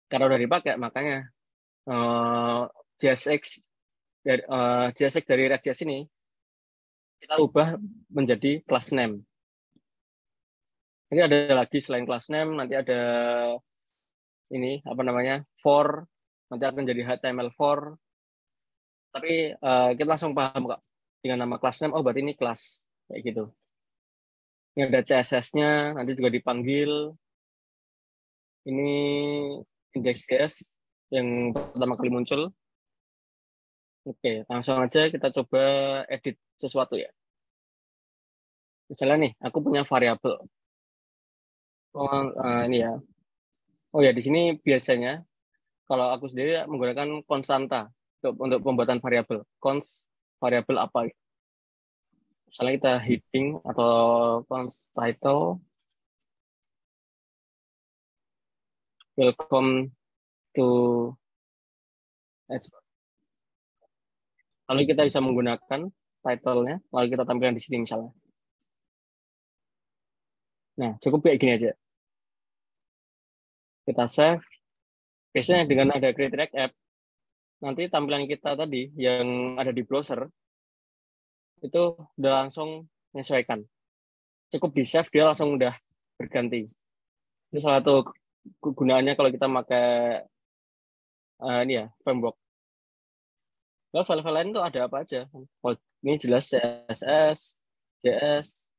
Karena udah dipakai, makanya JSX dari React.js ini kita ubah menjadi class name. Ini ada lagi selain class name, nanti ada ini apa namanya for, nanti akan jadi HTML4. Tapi kita langsung paham kok dengan nama class name. Oh berarti ini kelas kayak gitu. Ini ada CSS-nya, nanti juga dipanggil. Ini index.js yang pertama kali muncul. Oke, langsung aja kita coba edit sesuatu ya. Misalnya nih, aku punya variabel. Ini ya. Oh ya, di sini biasanya kalau aku sendiri menggunakan konstanta untuk pembuatan variabel. Const variabel apa? Misalnya kita heading atau const title. Welcome to expert. Lalu kita bisa menggunakan title-nya, lalu kita tampilkan di sini misalnya. Nah, cukup kayak gini aja. Kita save. Biasanya dengan ada Create React App, nanti tampilan kita tadi yang ada di browser, itu udah langsung menyesuaikan. cukup di save dia langsung udah berganti. Itu salah satu kegunaannya kalau kita pakai ini ya framework. Kalau file-file lain tuh ada apa aja? Oh, ini jelas CSS, JS,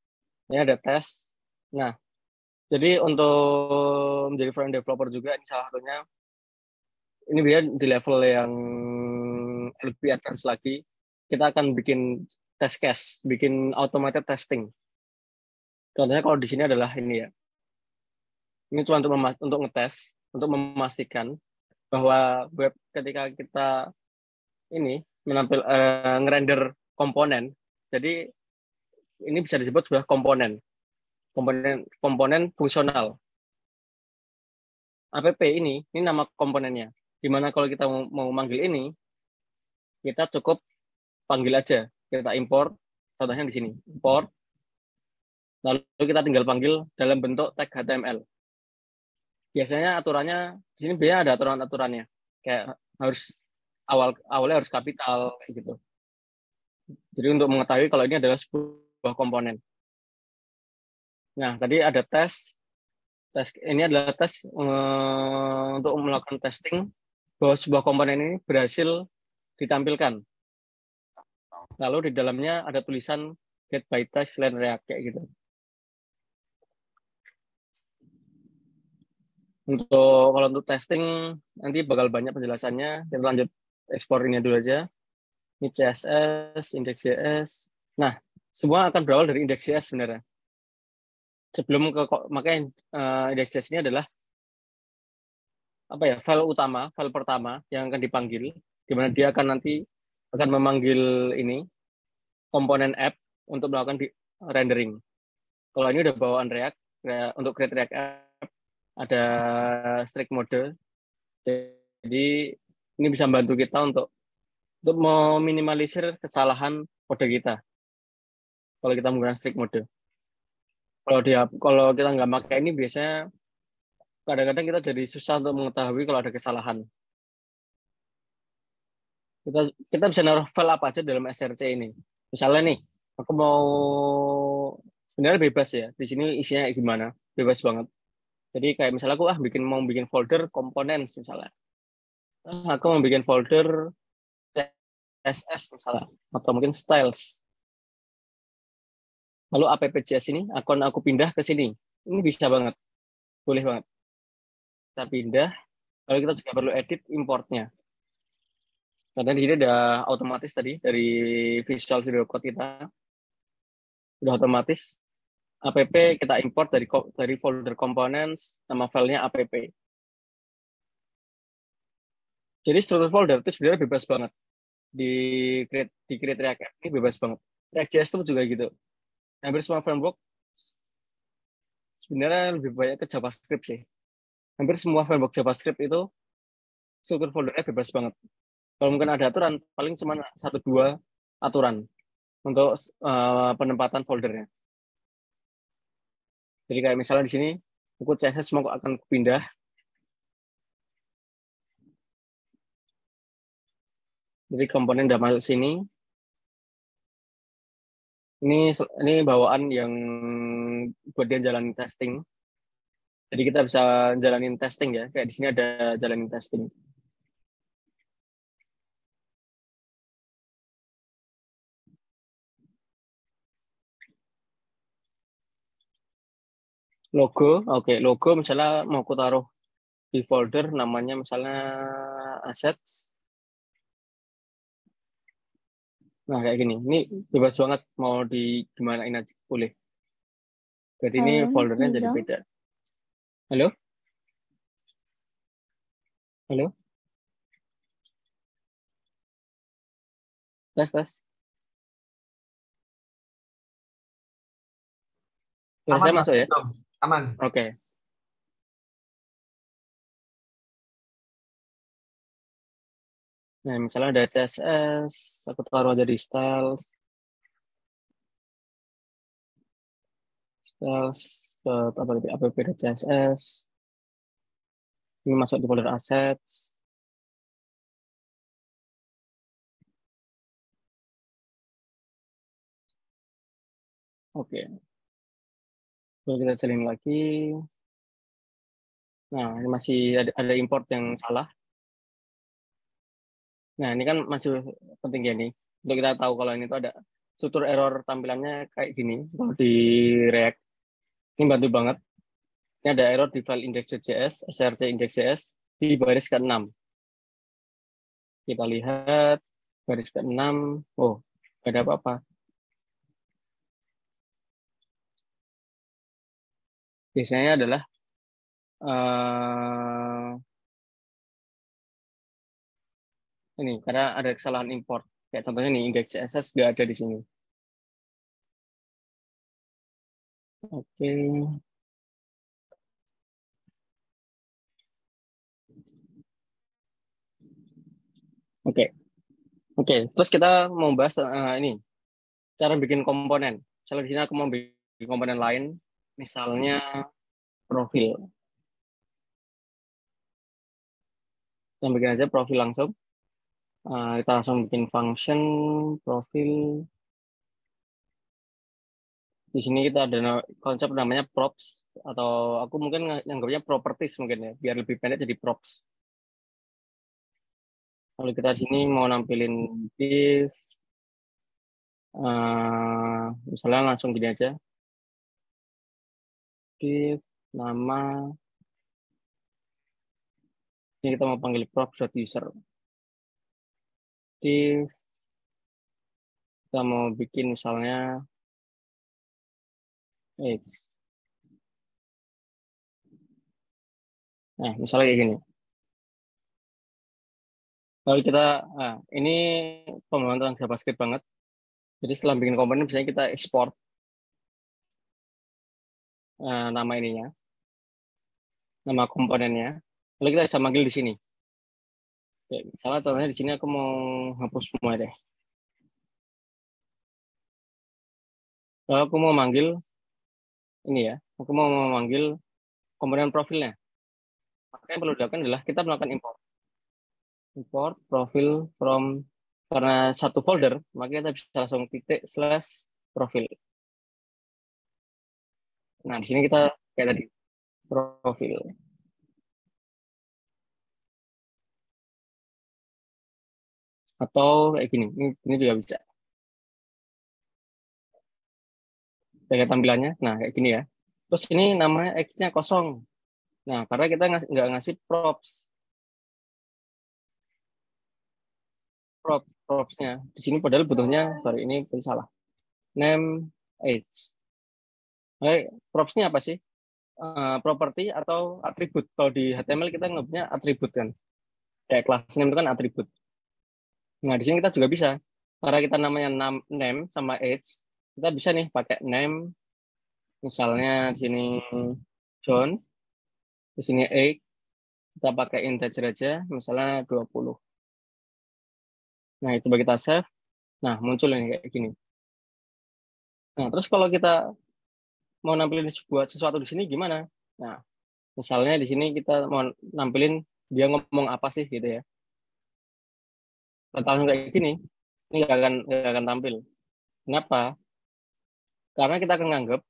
ini ada tes. Nah, jadi untuk menjadi front developer juga ini salah satunya. Ini biar di level yang lebih advance lagi, kita akan bikin test case, bikin automated testing. Contohnya kalau di sini adalah ini ya. Ini cuma untuk ngetes, untuk memastikan bahwa web ketika kita ini ngerender komponen. Jadi ini bisa disebut sebuah komponen fungsional. App ini nama komponennya. Dimana kalau kita mau manggil ini, kita cukup panggil aja. Kita import, contohnya di sini, import. Lalu kita tinggal panggil dalam bentuk tag HTML. Biasanya aturannya di sini biasanya ada aturan-aturannya. Kayak harus awalnya harus kapital kayak gitu. Jadi untuk mengetahui kalau ini adalah sebuah komponen. Nah, tadi ada tes ini adalah tes untuk melakukan testing bahwa sebuah komponen ini berhasil ditampilkan. Lalu di dalamnya ada tulisan get by text line react kayak gitu. Kalau untuk testing nanti bakal banyak penjelasannya. Kita lanjut ekspor ini dulu aja. Ini CSS, index.js. Nah, semua akan berawal dari index.js sebenarnya. Sebelum makanya index.js ini adalah file pertama yang akan dipanggil, di mana dia akan memanggil ini komponen app untuk melakukan rendering. Kalau ini udah bawaan React, untuk create React app ada strict mode. Jadi ini bisa membantu kita untuk meminimalisir kesalahan kode kita kalau kita menggunakan strict mode. Kalau kita nggak pakai ini biasanya kadang-kadang kita jadi susah untuk mengetahui kalau ada kesalahan. Kita bisa naruh file apa aja dalam SRC ini. Misalnya nih, aku mau sebenarnya bebas ya. Di sini isinya gimana? Bebas banget. Jadi kayak misalnya aku mau bikin folder components misalnya. Aku mau bikin folder CSS misalnya atau mungkin styles. Lalu app.js ini aku pindah ke sini. Ini bisa banget. Boleh banget. Kita pindah. Lalu kita juga perlu edit importnya. Karena di sini udah otomatis tadi dari Visual Studio Code kita udah otomatis app kita import dari folder components, nama filenya app. Jadi struktur folder itu sebenarnya bebas banget di create React App ini bebas banget. React.js itu juga gitu. Hampir semua framework sebenarnya lebih banyak ke JavaScript sih. Hampir semua framework JavaScript itu struktur foldernya bebas banget. Kalau mungkin ada aturan, paling cuma 1-2 aturan untuk penempatan foldernya. Jadi kayak misalnya di sini, aku CSS mau akan pindah. Jadi komponen udah masuk sini. Ini bawaan yang buat dia jalanin testing. Jadi kita bisa jalanin testing ya. Kayak di sini ada jalanin testing. Logo, oke. Logo misalnya mau aku taruh di folder namanya misalnya assets. Nah kayak gini. Ini bebas banget mau gimanain aja boleh. Jadi ini Halo, Mas foldernya jadi Nizam. beda. Halo? Halo? Tes, tes. Suara Aman saya Mas masuk ya? Nizam, aman. Oke. Nah, misalnya ada CSS, aku taruh aja di styles. Styles, apa tadi, app.css. Ini masuk di folder assets. Oke. Kalau kita jalin lagi, nah ini masih ada import yang salah. Nah ini kan masih penting ya nih, untuk kita tahu kalau ini tuh ada struktur error tampilannya kayak gini. Kalau di React, ini bantu banget. Ini ada error di file index.js, src index.js di baris ke-6. Kita lihat baris ke-6, oh, nggak ada apa-apa. Biasanya adalah ini karena ada kesalahan import. Kayak contohnya nih index CSS nggak ada di sini. Oke. Oke. Oke. Terus kita mau bahas ini cara bikin komponen. Misalnya di sini aku mau bikin komponen lain, misalnya profil. Yang bikin aja profil langsung. Kita langsung bikin function profil. Di sini kita ada konsep namanya props atau aku mungkin nganggapnya properties mungkin ya, biar lebih pendek jadi props. Kalau kita di sini mau nampilin div, misalnya langsung gini aja, div nama, ini kita mau panggil props.user, div, kita mau bikin misalnya age. Nah, misalnya kayak gini. Kalau kita, ini pemahaman tentang JavaScript banget. Jadi setelah bikin komponen, biasanya kita export nama ininya, nama komponennya. Lalu kita bisa manggil di sini. Oke, misalnya contohnya di sini aku mau hapus semua deh. Lalu aku mau manggil ini ya, aku mau memanggil komponen profilnya. Maka yang perlu dilakukan adalah kita melakukan import profil from, karena satu folder, maka kita bisa langsung titik slash profil. Nah, di sini kita kayak tadi profil. Atau kayak gini, ini juga bisa. Kayak tampilannya, nah kayak gini ya. Terus ini namanya X-nya kosong. Nah, karena kita nggak ngasih propsnya. Di sini padahal butuhnya, sorry ini salah. Name, age. Oke, propsnya apa sih? Properti atau atribut. Kalau di HTML kita ngebutnya atribut kan. Kayak class name itu kan atribut. Nah, di sini kita juga bisa. Karena kita namanya name sama age, kita bisa nih pakai name, misalnya di sini John, di sini age, kita pakai integer aja, misalnya 20. Nah, itu coba kita save. Nah, muncul ini kayak gini. Nah, terus kalau kita mau nampilin sesuatu di sini gimana? Nah, misalnya di sini kita mau nampilin dia ngomong apa sih gitu ya. Kalau kayak gini, ini nggak akan tampil. Kenapa? Karena kita akan nganggap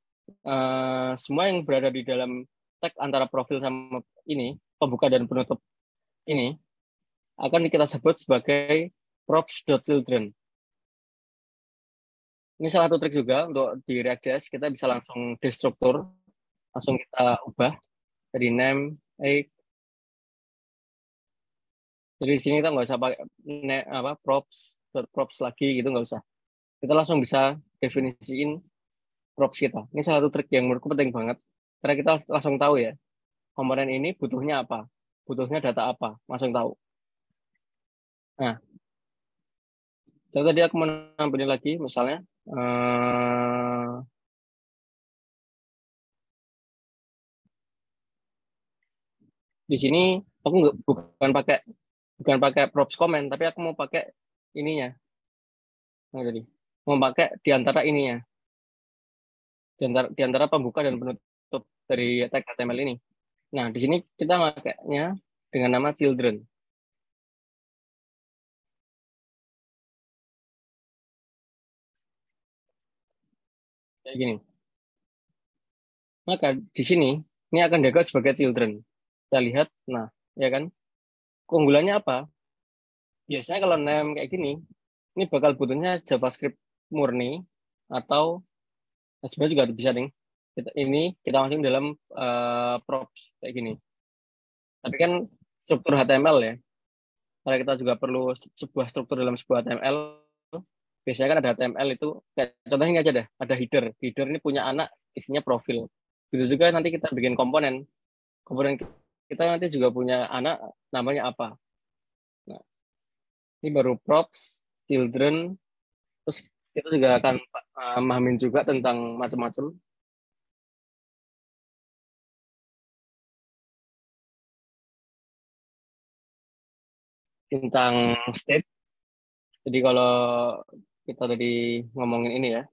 semua yang berada di dalam tag antara profil sama ini, pembuka dan penutup ini, akan kita sebut sebagai props.children. Ini salah satu trik juga untuk di React.js, kita bisa langsung destruktur, langsung kita ubah dari name, age. Jadi di sini kita nggak usah pakai props lagi gitu, nggak usah. Kita langsung bisa definisiin props kita. Ini salah satu trik yang menurutku penting banget. Karena kita langsung tahu ya, komponen ini butuhnya apa, butuhnya data apa, langsung tahu. Nah, jadi tadi aku menampilkan lagi, misalnya di sini aku bukan pakai props comment, tapi aku mau pakai ininya. Nah, jadi mau pakai di antara ininya, di antara pembuka dan penutup dari tag HTML ini. Nah, di sini kita makainya dengan nama children. Kayak gini. Maka di sini ini akan dianggap sebagai children. Kita lihat, nah, ya kan? Keunggulannya apa? Biasanya kalau name kayak gini, ini bakal butuhnya JavaScript murni atau sebenarnya juga bisa nih. Kita masukin dalam props kayak gini. Tapi kan struktur HTML ya. Karena kita juga perlu sebuah struktur dalam sebuah HTML. Biasanya kan ada HTML itu, kayak contohnya ini aja deh, ada header. Header ini punya anak, isinya profil. Begitu juga nanti kita bikin komponen. Komponen kita nanti juga punya anak, namanya apa. Nah, ini baru props, children, terus kita juga akan memahamin juga tentang macam-macam tentang state. Jadi kalau kita tadi ngomongin ini ya,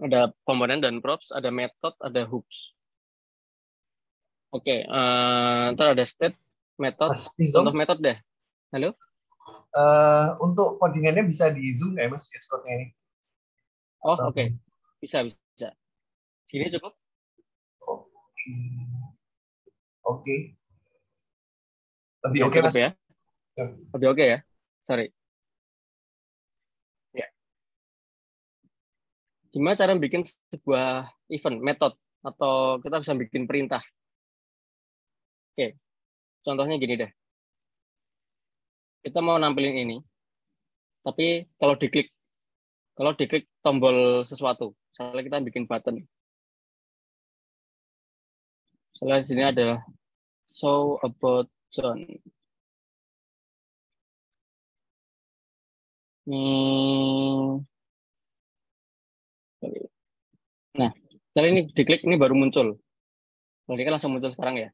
ada komponen dan props, ada method, ada hooks. Oke, ntar ada state, method, Mas Tizom, contoh metode deh. Halo? untuk codingannya bisa di zoom ya Mas, VS Code-nya ini? Oh, oke. Bisa, bisa. Sini cukup? Oke. Oke. Lebih Oke, oke, cukup Mas. ya? Lebih oke ya? Sorry. Ya. Gimana cara bikin sebuah event, metode, atau kita bisa bikin perintah? Oke, contohnya gini deh. Kita mau nampilin ini, tapi kalau diklik tombol sesuatu, misalnya kita bikin button. Misalnya di sini adalah show about John. Nah, misalnya ini diklik, ini baru muncul. Berarti kan langsung muncul sekarang ya.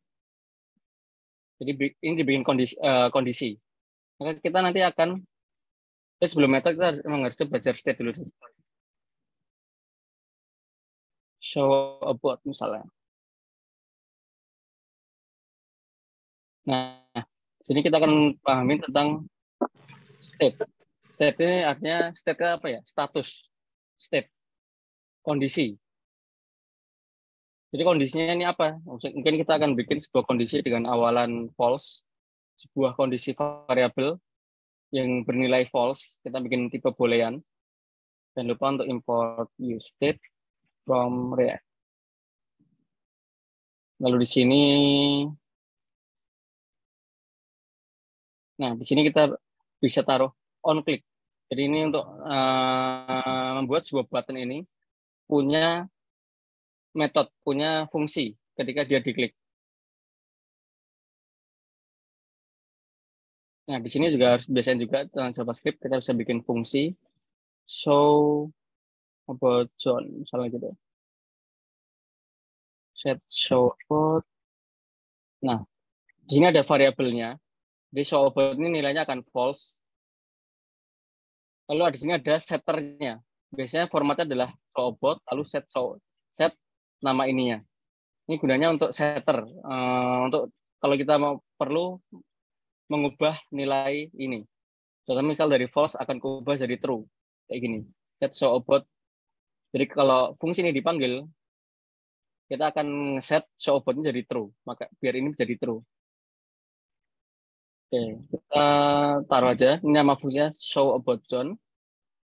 Jadi ini dibikin kondisi. Maka kita nanti akan, sebelum method kita memang harus belajar state dulu. Show about misalnya. Nah, sini kita akan pahami tentang state. State ini artinya state apa ya? Status. State. Kondisi. Jadi kondisinya ini apa? Mungkin kita akan bikin sebuah kondisi dengan awalan false, sebuah kondisi variabel yang bernilai false. Kita bikin tipe boolean. Dan lupa untuk import useState from React. Lalu di sini, nah di sini kita bisa taruh on click. Jadi ini untuk membuat sebuah button ini punya metode, punya fungsi ketika dia diklik. Nah di sini juga harus biasain juga dengan JavaScript kita bisa bikin fungsi show about John misalnya gitu. Set show about. Nah di sini ada variabelnya. Jadi show about ini nilainya akan false. Lalu di sini ada setternya. Biasanya formatnya adalah show about, lalu set nama ininya. Ini gunanya untuk setter. Untuk kalau kita mau perlu mengubah nilai ini. Contoh misal dari false akan kubah jadi true. Kayak gini. Set show about. Jadi kalau fungsi ini dipanggil, kita akan set show about-nya jadi true. Maka biar ini jadi true. Oke, kita taruh aja. Ini nama fungsinya show about John.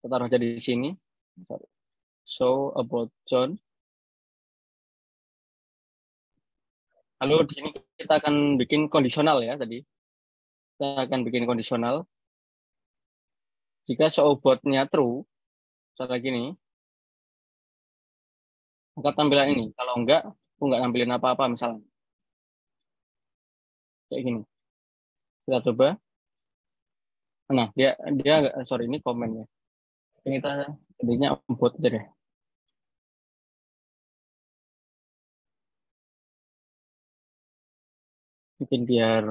Kita taruh aja di sini. Show about John. Lalu di sini kita akan bikin kondisional ya tadi. Kita akan bikin kondisional. Jika show about-nya true, seperti gini, maka tampilan ini. Kalau enggak, aku enggak nampilin apa-apa misalnya. Kayak gini. Kita coba. Nah, sorry ini komennya. Ini kita jadinya bot aja deh. Mungkin biar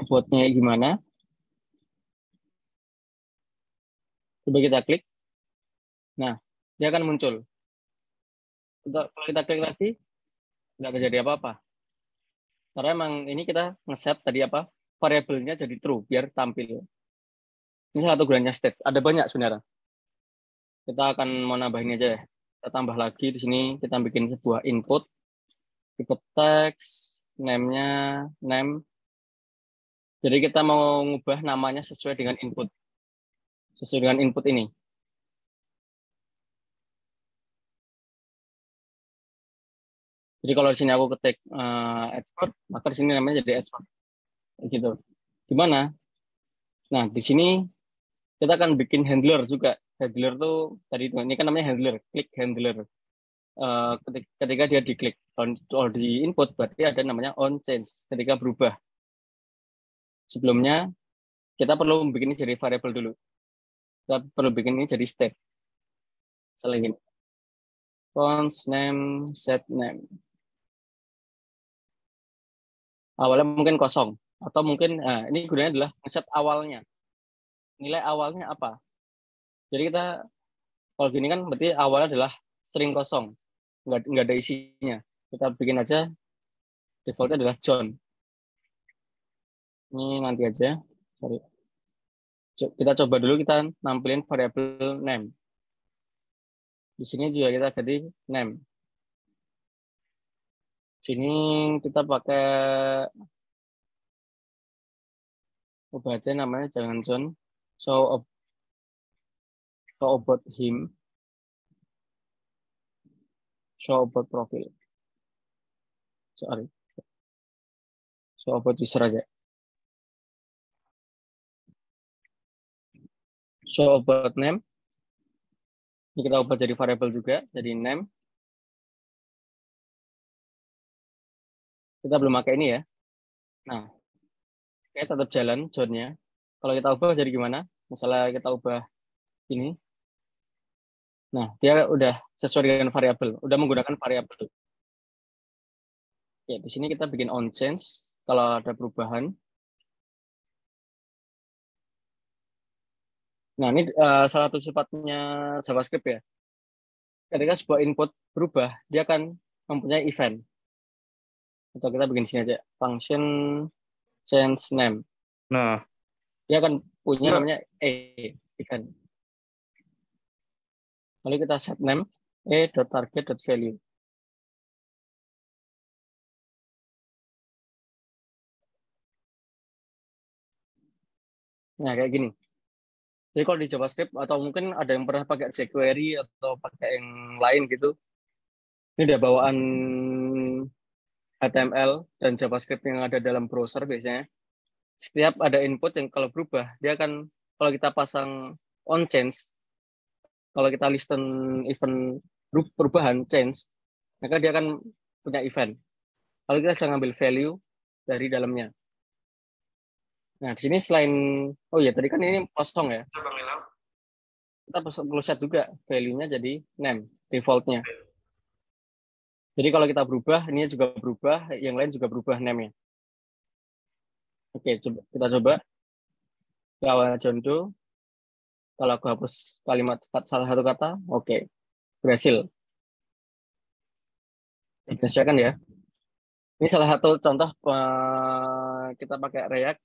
botnya gimana. Coba kita klik. Nah, dia akan muncul. Kalau kita klik lagi, nggak terjadi apa-apa. Karena emang ini kita ngeset tadi apa? Variabelnya jadi true, biar tampil. Ini salah satu gunanya state. Ada banyak sebenarnya. Kita akan mau nambah ini aja ya. Kita tambah lagi di sini, kita bikin sebuah input, tipe teks, name-nya, name. Jadi kita mau ngubah namanya sesuai dengan input. Sesuai dengan input ini. Jadi kalau di sini aku ketik export, maka di sini namanya jadi export. Gitu. Gimana? Nah, di sini kita akan bikin handler juga. Handler tuh tadi ini kan namanya handler, klik handler. Ketika dia diklik kalau di input berarti ada namanya on change ketika berubah. Sebelumnya kita perlu bikin ini jadi variable dulu. Kita perlu bikin ini jadi state. Selingin. Const name set name. Awalnya mungkin kosong atau mungkin ini gunanya adalah set awalnya. Nilai awalnya apa? Jadi kita kalau gini kan berarti awalnya adalah string kosong, nggak ada isinya. Kita bikin aja defaultnya adalah John. Ini nanti aja. Sorry. Kita coba dulu kita nampilin variable name. Di sini juga kita ganti name. Sini kita pakai ubah aja namanya jangan John. So about him. Show about profile. Sorry. Show about user aja. Show about name. Ini kita ubah jadi variable juga, jadi name. Kita belum pakai ini ya. Nah, kayak tetap jalan John-nya. Kalau kita ubah jadi gimana? Misalnya kita ubah ini. Nah, dia udah sesuai dengan variabel, udah menggunakan variabel. Ya, di sini kita bikin on change kalau ada perubahan. Nah, ini salah satu sifatnya JavaScript ya. Ketika sebuah input berubah, dia akan mempunyai event. Atau kita bikin sini aja, function change name. Nah, Dia akan punya ya. namanya event. Lalu kita set name a.target.value. Nah, kayak gini. Jadi kalau di JavaScript atau mungkin ada yang pernah pakai jQuery atau pakai yang lain gitu, ini ada bawaan HTML dan JavaScript yang ada dalam browser biasanya. Setiap ada input yang kalau berubah, dia akan kalau kita pasang on change, kalau kita listen event perubahan change, maka dia akan punya event. Kalau kita bisa ngambil value dari dalamnya. Nah, di sini selain oh ya tadi kan ini kosong ya. Kita perlu set juga value-nya jadi name default-nya. Jadi kalau kita berubah, ini juga berubah, yang lain juga berubah name-nya. Oke, kita coba. Awal John Doe. Kalau aku hapus kalimat salah satu kata, oke, berhasil. Bisa kan ya? Ini salah satu contoh kita pakai React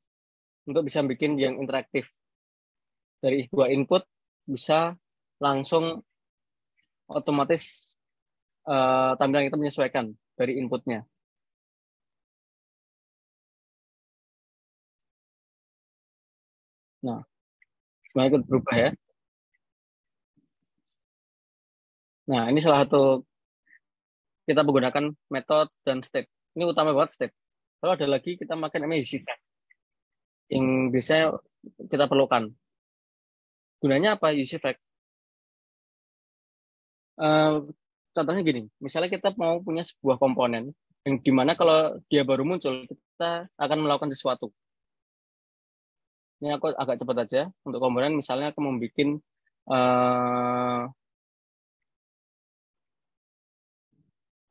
untuk bisa bikin yang interaktif. Dari sebuah input bisa langsung otomatis tampilan kita menyesuaikan dari inputnya. Nah, semuanya ikut berubah ya. Nah, ini salah satu kita menggunakan metode dan state. Ini utama buat state. Kalau ada lagi kita pakai namanya UseEffect yang biasanya kita perlukan. Gunanya apa UseEffect? Contohnya gini, misalnya kita mau punya sebuah komponen yang dimana kalau dia baru muncul kita akan melakukan sesuatu. Ini aku agak cepat aja untuk komponen. Misalnya aku mau bikin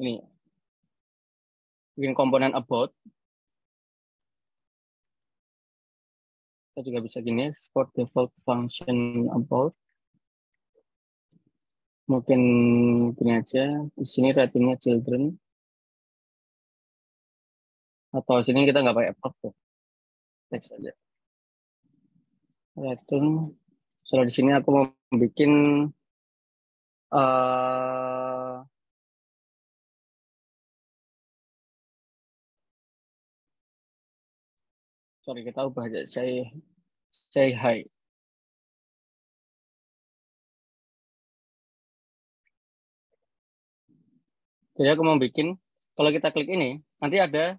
ini bikin komponen about. Kita juga bisa gini, export default function about. Mungkin gini aja, di sini ratingnya children. Atau sini kita nggak pakai prop tuh. Teks aja. Rating. Soalnya di sini aku mau bikin sorry, kita ubah aja say hi. Jadi aku mau bikin, kalau kita klik ini, nanti ada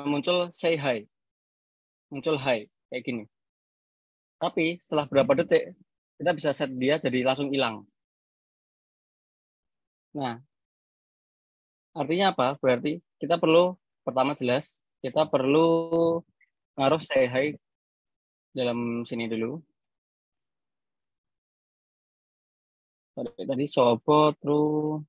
muncul say hi, muncul hi kayak gini. Tapi setelah berapa detik kita bisa set dia jadi langsung hilang. Nah, artinya apa? Berarti kita perlu pertama jelas kita perlu ngaruh say hi dalam sini dulu. Tadi sobot terus.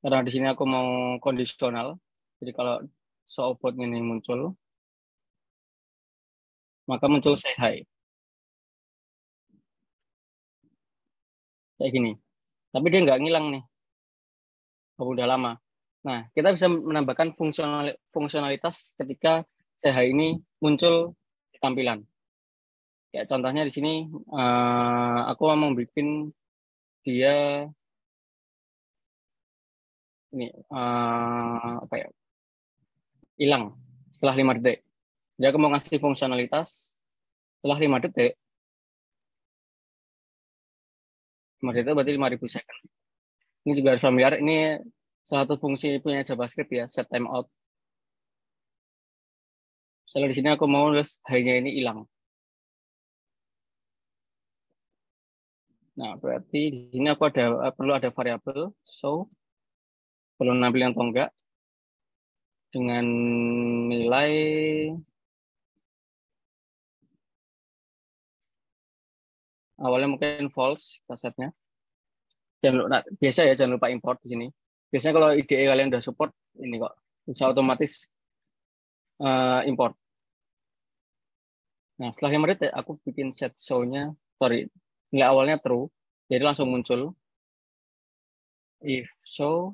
Karena di sini aku mau kondisional. Jadi kalau sobot ini muncul, maka muncul say hi. Kayak gini. Tapi dia nggak ngilang nih. Udah lama. Nah, kita bisa menambahkan fungsionalitas ketika CH ini muncul di tampilan. Kayak contohnya di sini, aku mau bikin dia ini apa ya, hilang setelah 5 detik. Jadi aku mau ngasih fungsionalitas setelah 5 detik. 5 detik berarti 5.000 second. Ini juga harus familiar. Ini salah satu fungsi punya JavaScript ya, set timeout. Misalnya di sini aku mau hanya ini hilang. Nah, berarti di sini aku perlu ada variabel so perlu nampilin atau enggak dengan nilai awalnya mungkin false kita setnya. Biasa ya, jangan lupa import di sini. Biasanya kalau IDE kalian udah support ini kok bisa otomatis import. Nah, setelah 5 detik aku bikin set show-nya, nilai awalnya true, jadi langsung muncul if show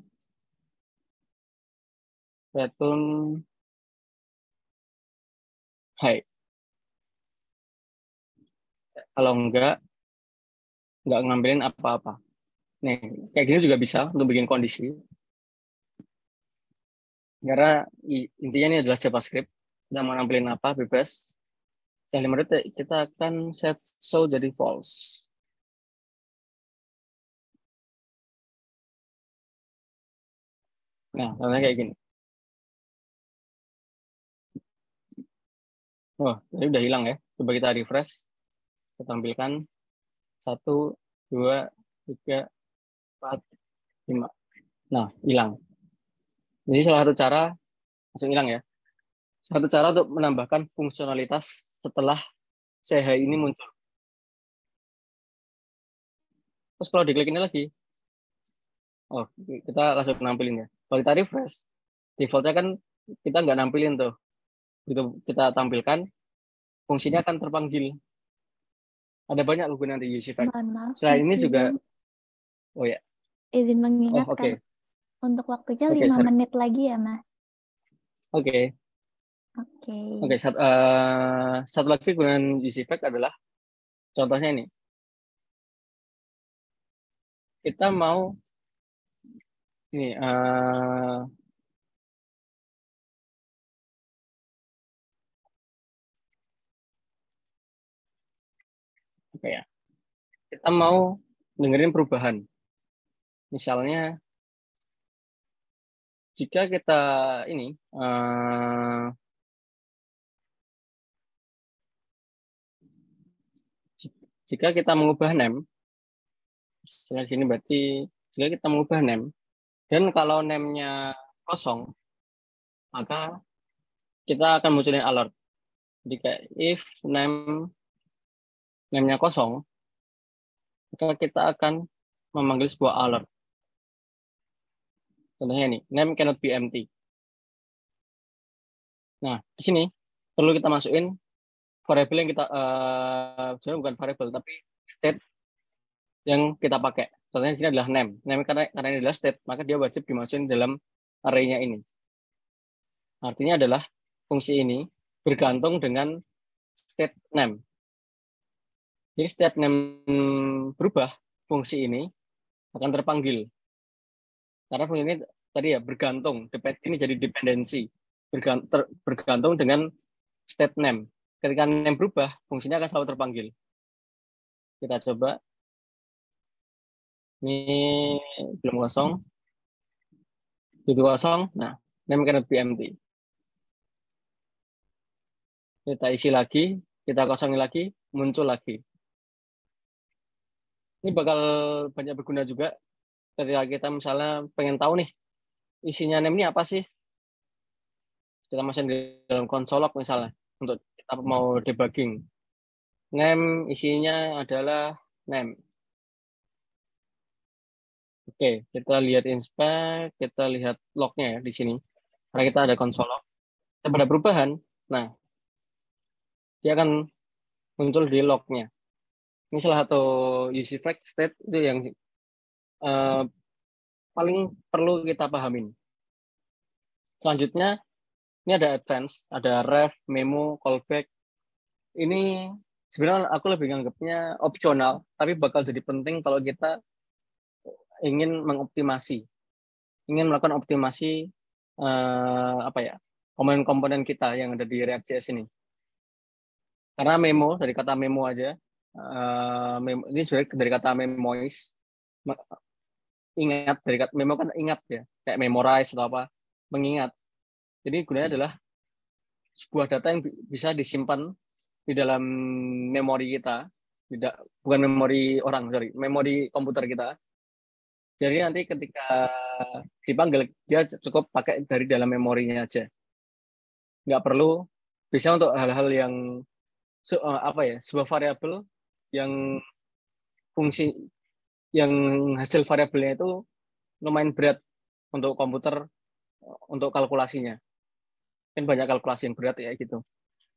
return hi. Kalau enggak ngambilin apa-apa. Nih, kayak gini juga bisa untuk bikin kondisi. Karena intinya ini adalah JavaScript. Kita mau nampilin apa, bebas. Setelah 5 detik, kita akan set show jadi false. Nah, contohnya kayak gini. Oh, ini udah hilang ya. Coba kita refresh. Kita tampilkan 1, 2, 3, 4, 5. Nah, hilang. Jadi salah satu cara, langsung hilang ya. Salah satu cara untuk menambahkan fungsionalitas setelah CH ini muncul. Terus kalau diklik ini lagi, oh, kita langsung nampilin ya. Kalau kita refresh, defaultnya kan kita nggak nampilin tuh. Gitu kita tampilkan, fungsinya akan terpanggil. Ada banyak logo nanti use effect. Selain ini juga, oh ya. Izin mengingatkan, oke. Untuk waktunya 5 menit lagi ya, Mas. Oke. Oke, satu lagi gunaan use effect adalah, contohnya ini. Kita mau ini apa ya? Kita mau dengerin perubahan. Misalnya jika kita ini jika kita mengubah name, misalnya sini berarti jika kita mengubah name dan kalau name-nya kosong, maka kita akan munculin alert. Jadi kayak if name-nya kosong, maka kita akan memanggil sebuah alert. Contohnya ini, name cannot be empty. Nah, di sini perlu kita masukin variabel yang kita sebenarnya bukan variabel tapi state yang kita pakai. Contohnya di sini adalah name. Name karena ini adalah state, maka dia wajib dimasukin dalam array-nya ini. Artinya adalah fungsi ini bergantung dengan state name. Jadi setiap name berubah, fungsi ini akan terpanggil. Karena fungsi ini tadi ya bergantung, ini jadi dependensi, bergantung dengan state name. Ketika name berubah, fungsinya akan selalu terpanggil. Kita coba. Ini belum kosong. Itu kosong. Nah, name cannot be empty. Kita isi lagi, kita kosongin lagi, muncul lagi. Ini bakal banyak berguna juga ketika kita misalnya pengen tahu nih, isinya name ini apa sih? Kita masukin di dalam konsolog misalnya, untuk kita mau debugging. Name isinya adalah name. Oke, kita lihat inspect, kita lihat lognya ya di sini. Karena kita ada konsolog. Pada perubahan, nah, dia akan muncul di lognya. Ini salah satu UC-Flag state itu yang paling perlu kita pahamin. Selanjutnya, ini ada advance, ada ref, memo, callback. Ini sebenarnya aku lebih nganggapnya opsional, tapi bakal jadi penting kalau kita ingin mengoptimasi, ingin melakukan optimasi komponen-komponen kita yang ada di React.js ini. Karena memo, dari kata memo aja, ini sebenarnya dari kata memoize. Ingat, dari kata memo kan ingat ya, kayak memorize atau apa, mengingat. Jadi gunanya adalah sebuah data yang bisa disimpan di dalam memori kita, bukan memori orang, memori komputer kita. Jadi nanti ketika dipanggil, dia cukup pakai dari dalam memorinya aja. Nggak perlu, bisa untuk hal-hal yang sebuah variabel yang fungsi, yang hasil variabelnya itu lumayan berat untuk komputer, untuk kalkulasinya. Kan banyak kalkulasi yang berat ya gitu.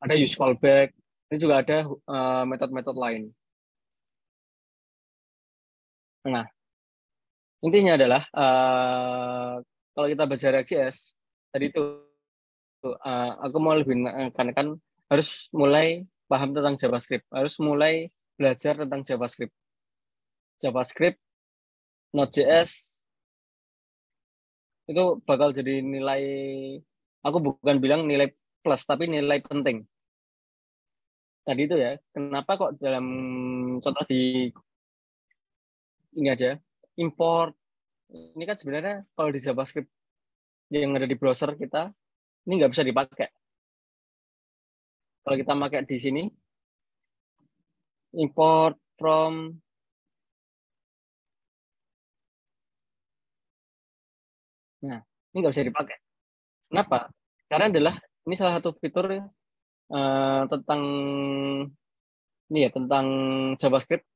Ada use callback, ini juga ada metode-metode lain. Nah, intinya adalah kalau kita baca React.js, tadi itu aku mau lebih menekankan harus mulai paham tentang JavaScript, harus mulai belajar tentang JavaScript. JavaScript, Node.js, itu bakal jadi nilai, aku bukan bilang nilai plus, tapi nilai penting. Tadi itu ya, kenapa kok dalam contoh di ini aja, import, ini kan sebenarnya kalau di JavaScript yang ada di browser kita, ini nggak bisa dipakai. Kalau kita pakai di sini, import from, nah ini nggak bisa dipakai. Kenapa? Karena adalah ini salah satu fitur tentang ini ya, tentang JavaScript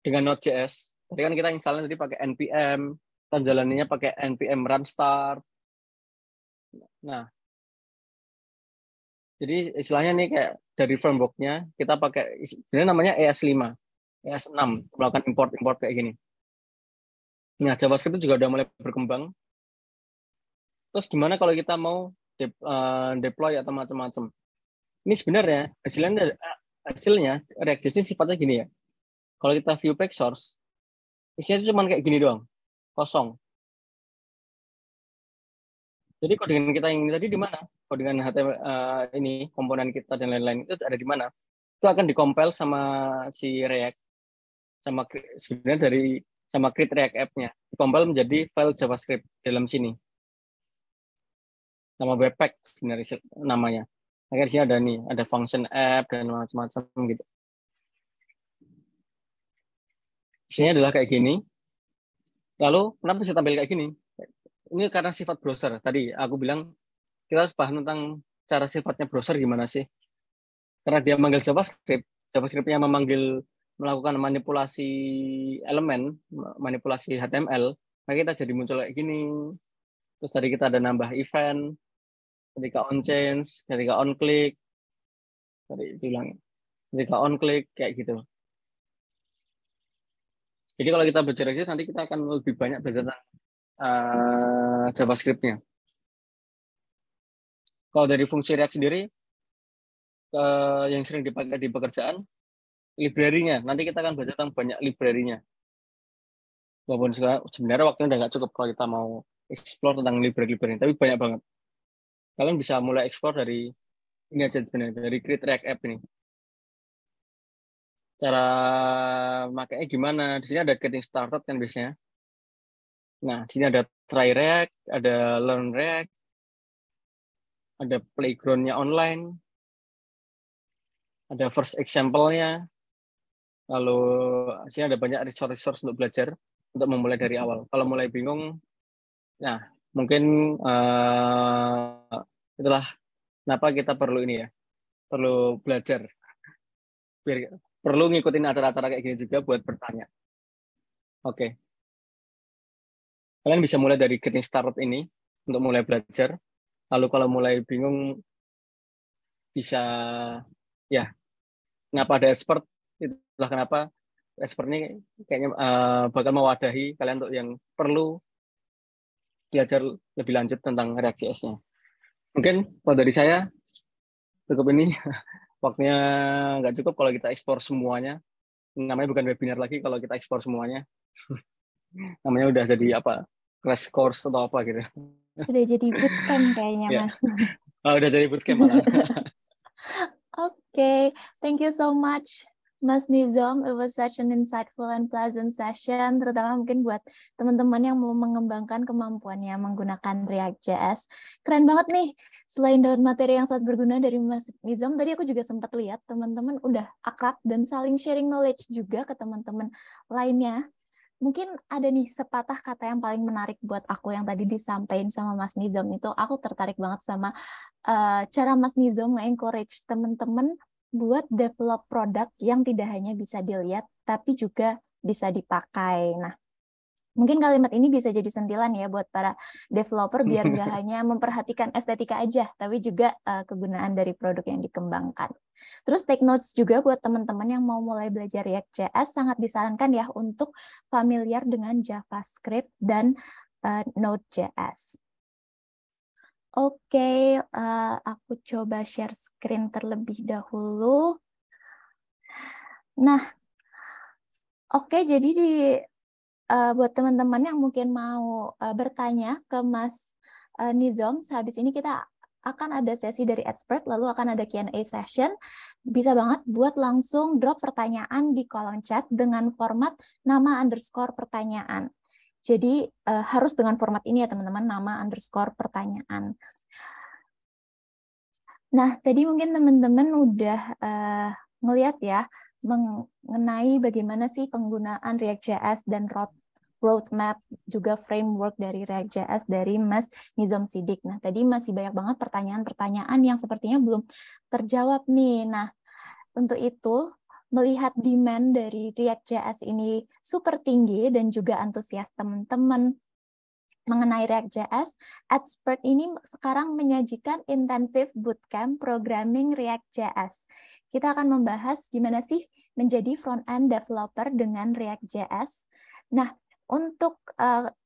dengan Node.js. Tadi kan kita installnya tadi pakai npm, dan jalannya pakai npm run start. Nah, jadi istilahnya nih kayak dari framework-nya kita pakai, sebenarnya namanya ES5, ES6, melakukan import kayak gini. Nah, JavaScript itu juga udah mulai berkembang. Terus gimana kalau kita mau deploy atau macam-macam? Ini sebenarnya hasilnya React.js ini sifatnya gini ya. Kalau kita view page source, isinya itu cuma kayak gini doang, kosong. Jadi codingan kita yang ini tadi di mana? Codingan HTML ini, komponen kita dan lain-lain itu ada di mana? Itu akan dikompil sama si React, sama sebenarnya sama create React app-nya, dikompil menjadi file JavaScript dalam sini. Nama webpack sebenarnya namanya. Nah, di sini ada nih, ada function app dan macam-macam gitu. Isinya adalah kayak gini. Lalu kenapa bisa tampil kayak gini? Ini karena sifat browser. Tadi aku bilang kita harus paham tentang cara sifatnya browser gimana sih. Karena dia manggil JavaScript, JavaScript-nya melakukan manipulasi elemen, manipulasi HTML, maka kita jadi muncul kayak gini. Terus tadi kita ada nambah event, ketika on change, ketika on click, tadi bilang, ketika on click kayak gitu. Jadi kalau kita belajar itu nanti kita akan lebih banyak belajar tentang JavaScript-nya. Kalau dari fungsi React sendiri yang sering dipakai di pekerjaan, library-nya. Nanti kita akan belajar tentang banyak library-nya. Walaupun sebenarnya waktunya udah nggak cukup kalau kita mau explore tentang library-library, tapi banyak banget. Kalian bisa mulai explore dari ini aja sebenarnya, dari Create React App ini. Cara makanya gimana? Di sini ada getting started kan biasanya. Nah, di sini ada try React, ada learn React, ada playground-nya online, ada first example-nya, lalu di sini ada banyak resource untuk belajar untuk memulai dari awal. Kalau mulai bingung, nah mungkin itulah kenapa kita perlu ini ya, perlu belajar. Perlu ngikutin acara-acara kayak gini juga buat bertanya. Oke. Kalian bisa mulai dari getting started ini untuk mulai belajar. Lalu kalau mulai bingung bisa ya kenapa ada expert, itulah kenapa expert ini kayaknya bakal mewadahi kalian untuk yang perlu belajar lebih lanjut tentang React.js-nya. Mungkin kalau dari saya cukup ini. Waktunya nggak cukup kalau kita ekspor semuanya. Namanya bukan webinar lagi kalau kita ekspor semuanya. Namanya udah jadi apa? Crash course atau apa gitu. Udah jadi bootcamp kayaknya, Ya. Mas. Udah jadi bootcamp malah. Okay, thank you so much, Mas Nizam. It was such an insightful and pleasant session, terutama mungkin buat teman-teman yang mau mengembangkan kemampuannya menggunakan React.js. Keren banget nih. Selain dapat materi yang sangat berguna dari Mas Nizam, tadi aku juga sempat lihat teman-teman udah akrab dan saling sharing knowledge juga ke teman-teman lainnya. Mungkin ada nih sepatah kata yang paling menarik buat aku yang tadi disampaikan sama Mas Nizam itu. Aku tertarik banget sama cara Mas Nizam nge-encourage teman-teman buat develop produk yang tidak hanya bisa dilihat, tapi juga bisa dipakai. Nah, mungkin kalimat ini bisa jadi sentilan ya buat para developer biar nggak hanya memperhatikan estetika aja, tapi juga kegunaan dari produk yang dikembangkan. Terus take notes juga buat teman-teman yang mau mulai belajar React.js, sangat disarankan ya untuk familiar dengan JavaScript dan Node.js. Oke, aku coba share screen terlebih dahulu. Nah, oke, jadi buat teman-teman yang mungkin mau bertanya ke Mas Nizam, sehabis ini kita akan ada sesi dari expert, lalu akan ada Q&A session. Bisa banget buat langsung drop pertanyaan di kolom chat dengan format nama _ pertanyaan. Jadi harus dengan format ini ya teman-teman, nama _ pertanyaan. Nah, tadi mungkin teman-teman udah ngelihat ya, mengenai bagaimana sih penggunaan React.js dan roadmap juga framework dari React.js dari Mas Nizam Siddiq. Nah, tadi masih banyak banget pertanyaan-pertanyaan yang sepertinya belum terjawab nih. Nah, untuk itu, melihat demand dari React.js ini super tinggi dan juga antusias teman-teman mengenai React.js, Expert ini sekarang menyajikan intensif bootcamp programming React.js. Kita akan membahas gimana sih menjadi front-end developer dengan React.js. Nah, untuk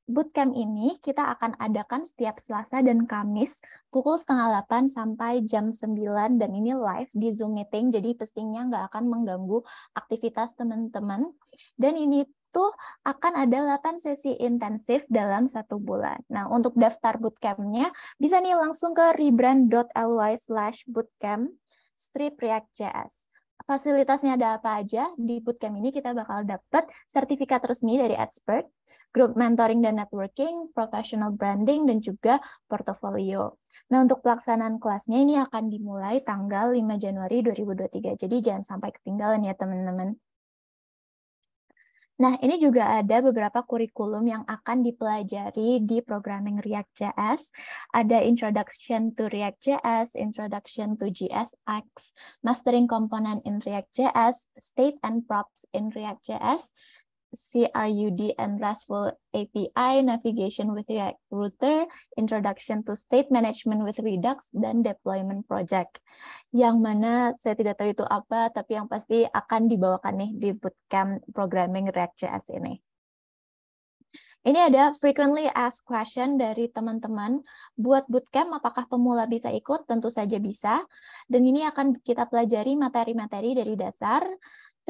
bootcamp ini kita akan adakan setiap Selasa dan Kamis pukul 7:30 sampai jam 9 dan ini live di Zoom meeting, jadi pastinya nggak akan mengganggu aktivitas teman-teman. Dan ini tuh akan ada 8 sesi intensif dalam 1 bulan. Nah, untuk daftar bootcamp-nya bisa nih langsung ke rebrand.ly/bootcamp/React.js. Fasilitasnya ada apa aja? Di bootcamp ini kita bakal dapat sertifikat resmi dari Expert, grup mentoring dan networking, professional branding, dan juga portofolio. Nah, untuk pelaksanaan kelasnya ini akan dimulai tanggal 5 Januari 2023. Jadi jangan sampai ketinggalan ya teman-teman. Nah, ini juga ada beberapa kurikulum yang akan dipelajari di programming React.js. Ada Introduction to React.js, Introduction to JSX, Mastering Component in React.js, State and Props in React.js, CRUD and RESTful API, Navigation with React Router, Introduction to State Management with Redux, dan Deployment Project. Yang mana saya tidak tahu itu apa, tapi yang pasti akan dibawakan nih di bootcamp programming React.js ini. Ini ada frequently asked question dari teman-teman. Buat bootcamp, apakah pemula bisa ikut? Tentu saja bisa. Dan ini akan kita pelajari materi-materi dari dasar,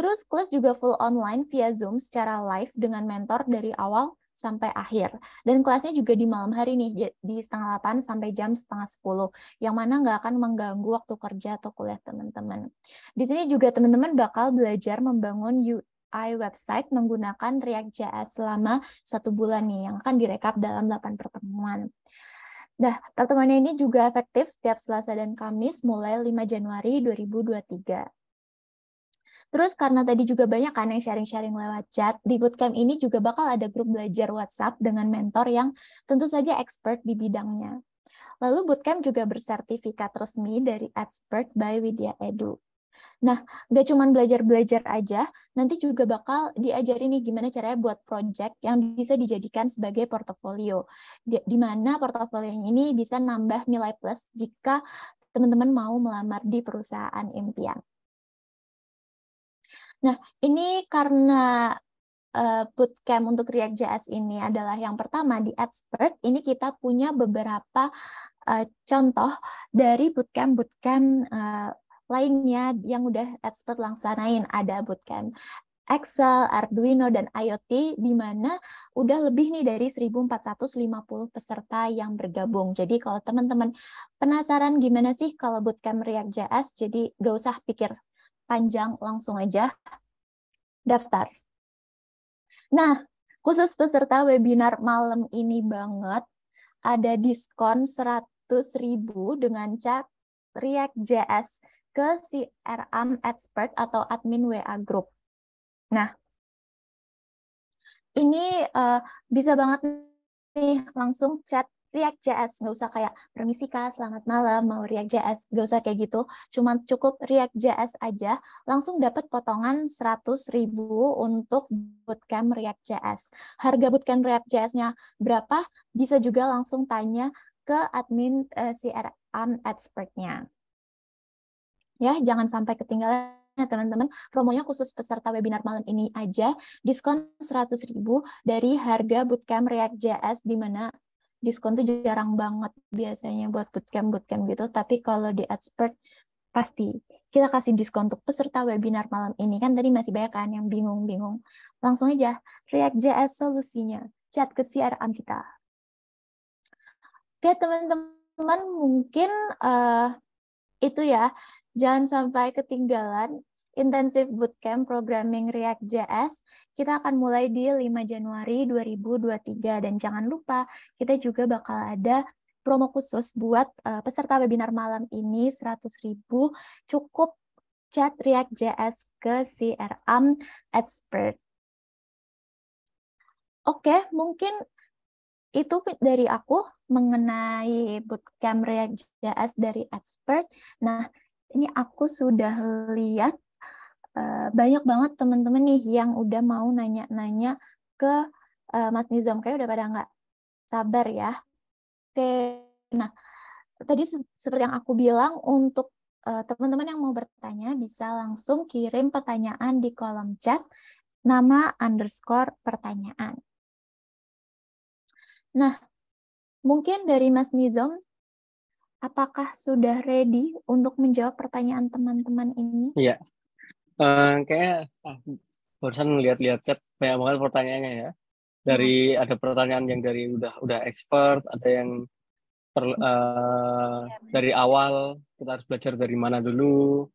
Terus kelas juga full online via Zoom secara live dengan mentor dari awal sampai akhir. Dan kelasnya juga di malam hari nih, di 7:30 sampai jam 9:30, yang mana nggak akan mengganggu waktu kerja atau kuliah teman-teman. Di sini juga teman-teman bakal belajar membangun UI website menggunakan React.js selama 1 bulan nih, yang akan direkap dalam 8 pertemuan. Nah, pertemuan ini juga efektif setiap Selasa dan Kamis mulai 5 Januari 2023. Terus karena tadi juga banyak kan yang sharing-sharing lewat chat, di bootcamp ini juga bakal ada grup belajar WhatsApp dengan mentor yang tentu saja expert di bidangnya. Lalu bootcamp juga bersertifikat resmi dari Expert by Widya Edu. Nah, nggak cuma belajar-belajar aja, nanti juga bakal diajarin nih gimana caranya buat project yang bisa dijadikan sebagai portofolio. Di mana portofolio ini bisa nambah nilai plus jika teman-teman mau melamar di perusahaan impian. Nah, ini karena bootcamp untuk React.js ini adalah yang pertama di Expert, ini kita punya beberapa contoh dari bootcamp lainnya yang udah Expert laksanain. Ada bootcamp Excel, Arduino, dan IoT, di mana udah lebih nih dari 1.450 peserta yang bergabung. Jadi kalau teman-teman penasaran gimana sih kalau bootcamp React.js, jadi gak usah pikir panjang, langsung aja daftar. Nah, khusus peserta webinar malam ini banget, ada diskon 100.000 dengan cat React.js ke CRM Expert atau admin WA Group. Nah, ini bisa banget nih langsung chat React.js, nggak usah kayak permisi Kak, selamat malam, mau React.js, nggak usah kayak gitu, cuma cukup React.js aja, langsung dapat potongan 100.000 untuk bootcamp React.js. Harga bootcamp React.js-nya berapa? Bisa juga langsung tanya ke admin CRM Expert-nya. Ya, jangan sampai ketinggalan ya teman-teman. Promonya khusus peserta webinar malam ini aja, diskon 100.000 dari harga bootcamp React.js, di mana diskon tuh jarang banget biasanya buat bootcamp gitu, tapi kalau di Expert pasti kita kasih diskon untuk peserta webinar malam ini. Kan tadi masih banyak kan yang bingung-bingung. Langsung aja React.js solusinya, chat ke CRM kita. Oke teman-teman, mungkin itu ya, jangan sampai ketinggalan intensif bootcamp programming React.js. Kita akan mulai di 5 Januari 2023. Dan jangan lupa, kita juga bakal ada promo khusus buat peserta webinar malam ini, 100.000, cukup chat React.js ke CRM Expert. Oke, mungkin itu dari aku mengenai bootcamp React.js dari Expert. Nah, ini aku sudah lihat banyak banget teman-teman nih yang udah mau nanya-nanya ke Mas Nizam. Kayak udah pada nggak sabar ya. Oke, nah tadi seperti yang aku bilang, untuk teman-teman yang mau bertanya bisa langsung kirim pertanyaan di kolom chat, nama _ pertanyaan. Nah, mungkin dari Mas Nizam, apakah sudah ready untuk menjawab pertanyaan teman-teman ini? Iya, kayaknya barusan lihat-lihat chat banyak banget pertanyaannya ya. Dari ada pertanyaan yang dari udah expert, ada yang dari awal kita harus belajar dari mana dulu.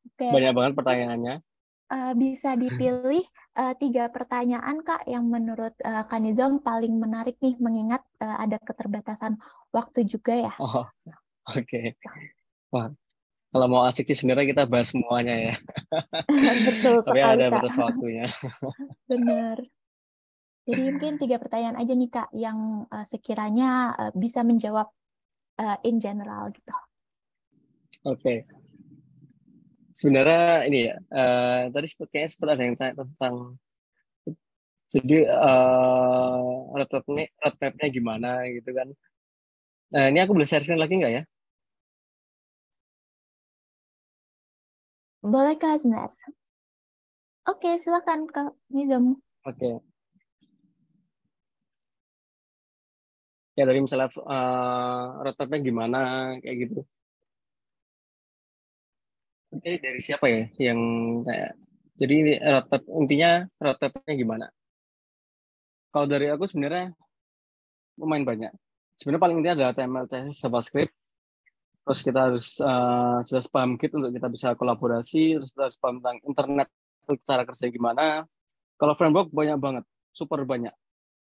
Oke. Banyak banget pertanyaannya. Bisa dipilih 3 pertanyaan Kak yang menurut Kak Nizam paling menarik nih, mengingat ada keterbatasan waktu juga ya. Oh, oke. Wah, kalau mau asik sih sebenarnya kita bahas semuanya ya. Betul Tapi sekali ada Kak. batas waktunya. Benar. Jadi mungkin 3 pertanyaan aja nih Kak yang sekiranya bisa menjawab in general gitu. Oke. Sebenarnya ini ya, tadi kayaknya sempat ada yang tanya tentang, jadi roadmap-nya gimana gitu kan. Nah, ini aku boleh share screen lagi nggak ya? Boleh Kak sebentar? Oke, silakan Kak Nizam. Oke. Ya dari misalnya roadmap-nya gimana kayak gitu. Oke, dari siapa ya yang kayak jadi roadmap intinya roadmapnya gimana? Kalau dari aku sebenarnya lumayan banyak. Sebenarnya paling intinya adalah HTML, CSS, JavaScript. Terus kita harus jelas paham Git untuk kita bisa kolaborasi. Terus kita harus paham tentang internet, cara kerja gimana. Kalau framework banyak banget, super banyak.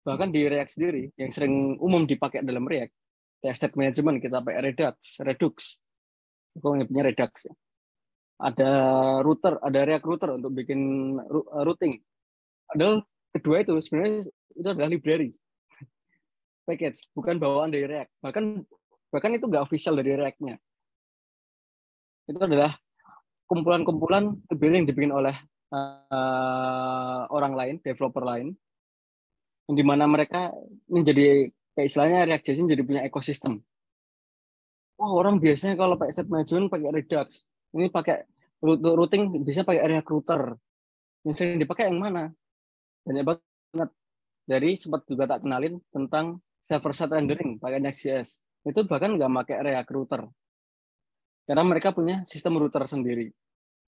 Bahkan di React sendiri, yang sering umum dipakai dalam React, kayak state management, kita pakai Redux. Aku nyebutnya Redux. Ada router, ada React router untuk bikin routing. Padahal kedua itu sebenarnya itu adalah library package, bukan bawaan dari React. Bahkan itu nggak official dari React-nya. Itu adalah kumpulan-kumpulan library yang dibikin oleh orang lain, developer lain, yang dimana mereka menjadi kayak istilahnya React.js jadi punya ekosistem. Oh, orang biasanya kalau pakai state management pakai Redux, ini pakai routing biasanya pakai React router. Yang sering dipakai yang mana? Banyak banget. Dari sempat juga tak kenalin tentang server-side rendering pakai Next.js. Itu bahkan nggak pakai React router. Karena mereka punya sistem router sendiri.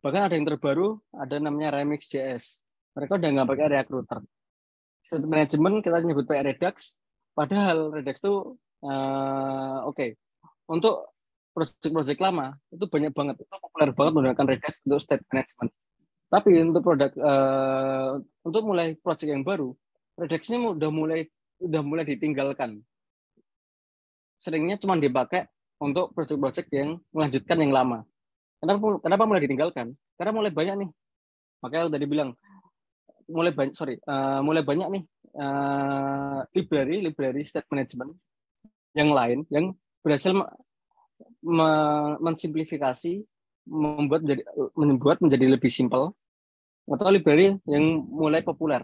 Bahkan ada yang terbaru, ada namanya Remix.js. Mereka udah nggak pakai React router. State management kita nyebut pakai Redux. Padahal Redux itu oke. Untuk proyek-proyek lama, itu banyak banget. Itu populer banget menggunakan Redux untuk state management. Tapi untuk untuk mulai proyek yang baru, Redux-nya udah mulai ditinggalkan. Seringnya cuma dipakai untuk proyek-proyek yang melanjutkan yang lama. Kenapa mulai ditinggalkan? Karena mulai banyak nih. Makanya tadi bilang mulai banyak nih library state management yang lain yang berhasil mensimplifikasi, membuat menjadi lebih simpel, atau library yang mulai populer,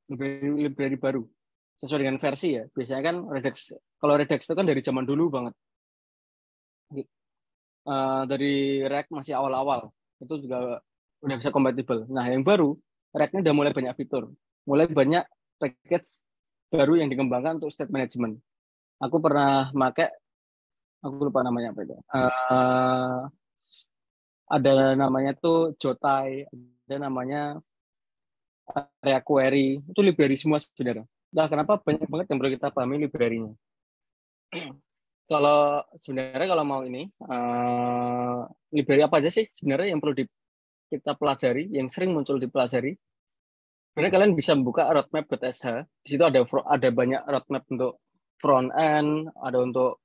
library baru sesuai dengan versi ya. Biasanya kan kalau Redux itu kan dari zaman dulu banget. Dari React masih awal-awal itu juga udah bisa kompatibel. Nah, yang baru React ini udah mulai banyak fitur, mulai banyak package baru yang dikembangkan untuk state management. Aku pernah pakai, aku lupa namanya apa itu. Ada namanya tuh Jotai, ada namanya React Query, itu library semua sebenarnya. Nah, kenapa banyak banget yang perlu kita pahami library-nya? Kalau mau ini, library apa aja sih sebenarnya yang perlu kita pelajari, yang sering muncul dipelajari? Sebenarnya kalian bisa membuka roadmap.sh. Di situ ada banyak roadmap untuk front end, ada untuk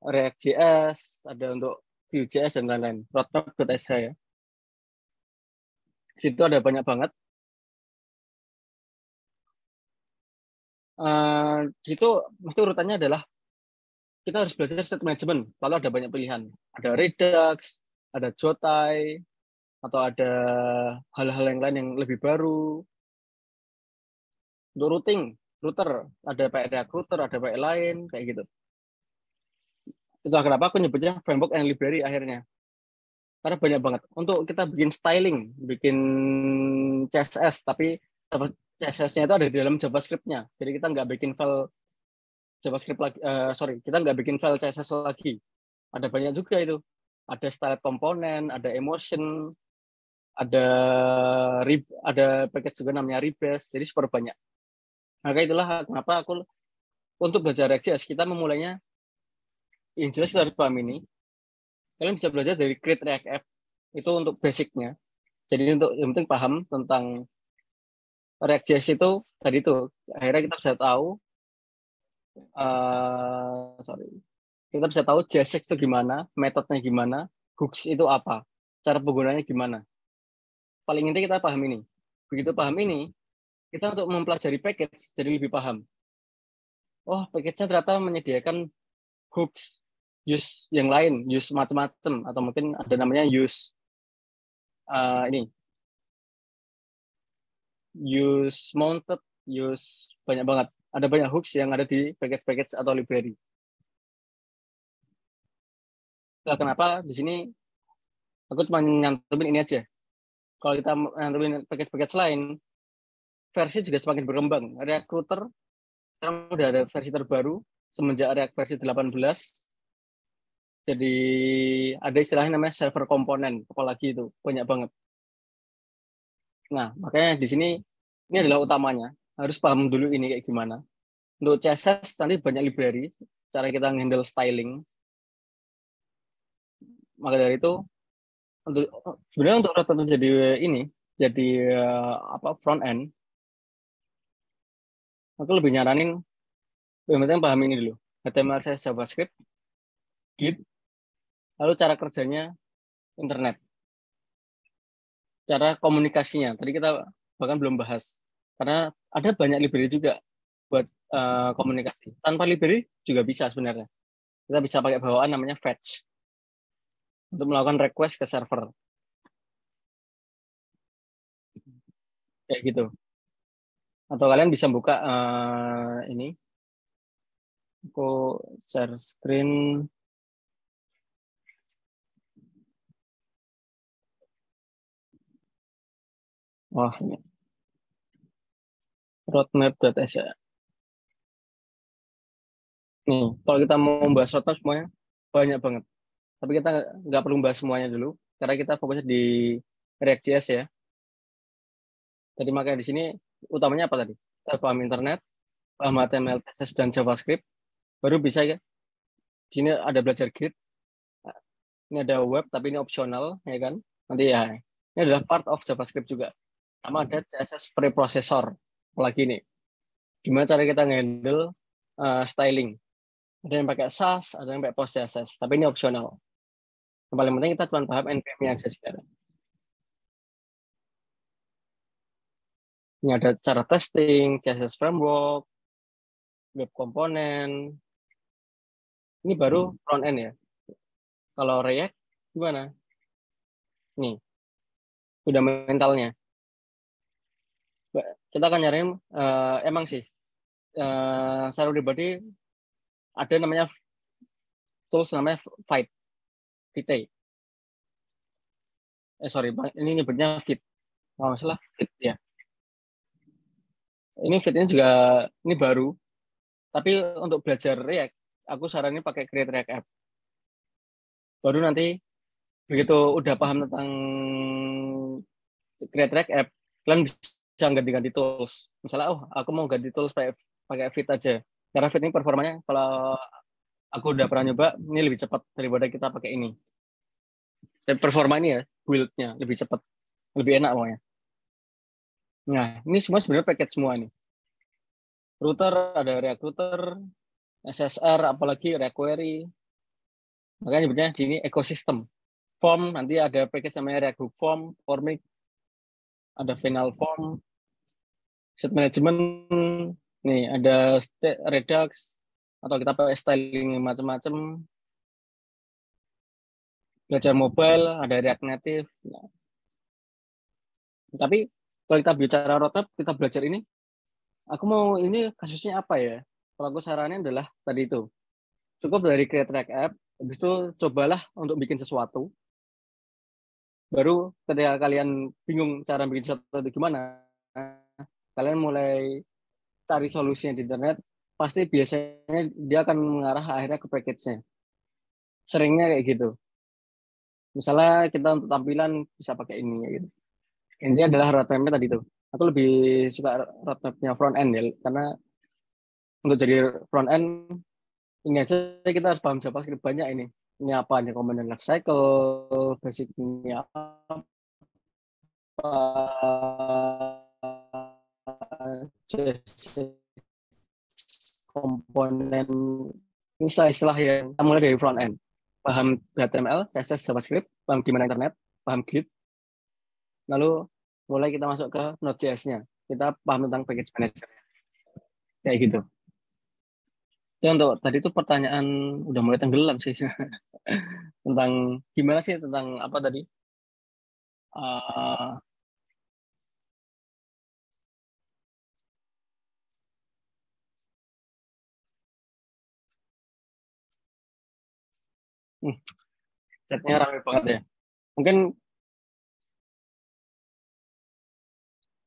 React.js, ada untuk Vue.js dan lain-lain. Roadmap.sh ya. Di situ ada banyak banget. Di situ mesti urutannya adalah kita harus belajar state management. Lalu ada banyak pilihan. Ada Redux, ada Jotai, atau ada hal-hal yang lain yang lebih baru. Untuk router, ada React router, ada lain, kayak gitu. Itulah kenapa aku nyebutnya framework and library akhirnya. Karena banyak banget. Untuk kita bikin styling, bikin CSS, tapi CSS-nya itu ada di dalam JavaScript-nya. Jadi kita nggak bikin file JavaScript lagi, kita nggak bikin file CSS lagi. Ada banyak juga itu. Ada style komponen, ada emotion, ada package juga namanya rebase. Jadi super banyak. Maka itulah kenapa aku untuk belajar React.js kita memulainya yang jelas kita harus paham ini. Kalian bisa belajar dari Create React App itu untuk basicnya. Jadi untuk yang penting paham tentang React.js itu tadi itu akhirnya kita bisa tahu kita bisa tahu JSX itu gimana, metodenya gimana, hooks itu apa, cara penggunaannya gimana. Paling inti kita paham ini. Begitu paham ini, kita untuk mempelajari package jadi lebih paham. Oh, package-nya ternyata menyediakan hooks, use yang lain, use macam-macam, atau mungkin ada namanya use use mounted, use banyak banget. Ada banyak hooks yang ada di package-package atau library. Nah, kenapa di sini aku cuma nyantumin ini aja. Kalau kita nyantumin package-package lain, versi juga semakin berkembang. React Router sekarang udah ada versi terbaru semenjak React versi 18. Jadi ada istilahnya namanya server komponen, apalagi itu banyak banget. Nah, makanya di sini ini adalah utamanya. Harus paham dulu ini kayak gimana. Untuk CSS nanti banyak library, cara kita handle styling. Maka dari itu untuk sebenarnya untuk rata jadi ini jadi front end, aku lebih nyaranin yang penting paham ini dulu. HTML, CSS, JavaScript, Git, lalu cara kerjanya internet, cara komunikasinya. Tadi kita bahkan belum bahas karena ada banyak library juga buat komunikasi. Tanpa library juga bisa sebenarnya. Kita bisa pakai bawaan namanya fetch untuk melakukan request ke server. Kayak gitu. Atau kalian bisa buka ini. Aku share screen. Wah, ini. Roadmap.s. Nih, kalau kita mau membahas roadmap semuanya banyak banget. Tapi kita nggak perlu bahas semuanya dulu, karena kita fokusnya di React.js ya. Jadi makanya di sini utamanya apa tadi? Kita paham internet, paham HTML, CSS, dan JavaScript, baru bisa ya. Di sini ada belajar Git, ini ada web, tapi ini opsional, ya kan? Nanti ya, ini adalah part of JavaScript juga. Sama ada CSS preprocessor, apalagi ini. Gimana cara kita nge-handle styling? Ada yang pakai Sass, ada yang pakai PostCSS, tapi ini opsional. Yang paling penting kita cuma paham NPM-nya aja sekarang. Ini ada cara testing, CSS framework, web komponen. Ini baru front end ya. Kalau React gimana? Nih, fundamentalnya. Kita akan nyari emang sih. Secara pribadi ada namanya tools namanya Vite. Sorry, ini nyebutnya Fit. Oh, salah Fit ya. Ini Fit ini juga ini baru. Tapi untuk belajar React, aku saranin pakai Create React App. Baru nanti begitu udah paham tentang Create React App, kalian bisa ganti-ganti tools. Misalnya, oh aku mau ganti tools pakai Fit aja. Karena Fit ini performanya kalau aku udah pernah nyoba, ini lebih cepat daripada kita pakai ini. Performa ini ya, build-nya lebih cepat, lebih enak pokoknya. Nah, ini semua sebenarnya paket semua nih. Router, ada React Router, SSR, apalagi React Query. Makanya nyebutnya di sini ekosistem. Form, nanti ada package namanya React Hook Form, Formik, ada Final Form, Set Management, nih ada Redux, atau kita pakai styling macam-macam. Belajar mobile, ada React Native. Nah. Tapi kalau kita bicara roadmap, kita belajar ini, aku mau ini kasusnya apa ya? Kalau aku sarannya adalah tadi itu. Cukup dari Create React App, habis itu cobalah untuk bikin sesuatu. Baru ketika kalian bingung cara bikin sesuatu itu gimana, kalian mulai cari solusinya di internet, pasti biasanya dia akan mengarah akhirnya ke package-nya. Seringnya kayak gitu. Misalnya kita untuk tampilan bisa pakai ini gitu. Ini adalah roadmap-nya tadi itu. Aku lebih suka roadmap-nya front end ya, karena untuk jadi front end ini aja kita harus paham JavaScript banyak ini. Ini apa nih komponen life cycle, basic ini apa, komponen istilah-istilah yang mulai dari front end. Paham HTML, CSS, JavaScript, paham gimana internet, paham Git, lalu mulai kita masuk ke Node.js-nya. Kita paham tentang package manager. Kayak gitu. Itu untuk tadi itu pertanyaan udah mulai tenggelam sih. Tentang gimana sih tentang apa tadi? Uh, chatnya ramai banget ya.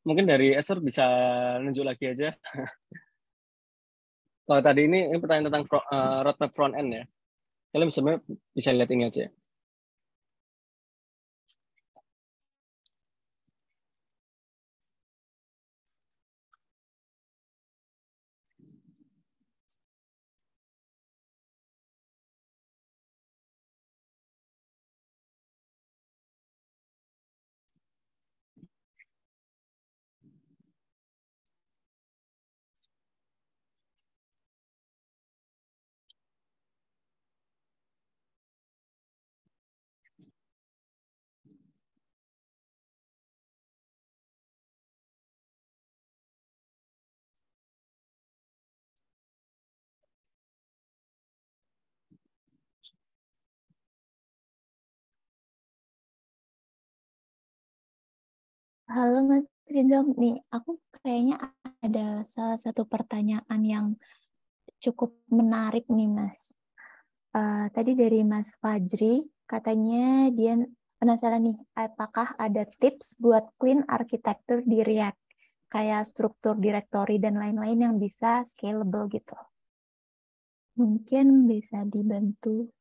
Mungkin dari Esor bisa nunjuk lagi aja. Kalau tadi ini pertanyaan tentang roadmap front end ya. Kalian bisa lihat ini aja. Halo Mas Rizal, nih aku kayaknya ada salah satu pertanyaan yang cukup menarik nih Mas. Tadi dari Mas Fajri, katanya dia penasaran nih, apakah ada tips buat clean arsitektur di React, kayak struktur directory dan lain-lain yang bisa scalable gitu. Mungkin bisa dibantu.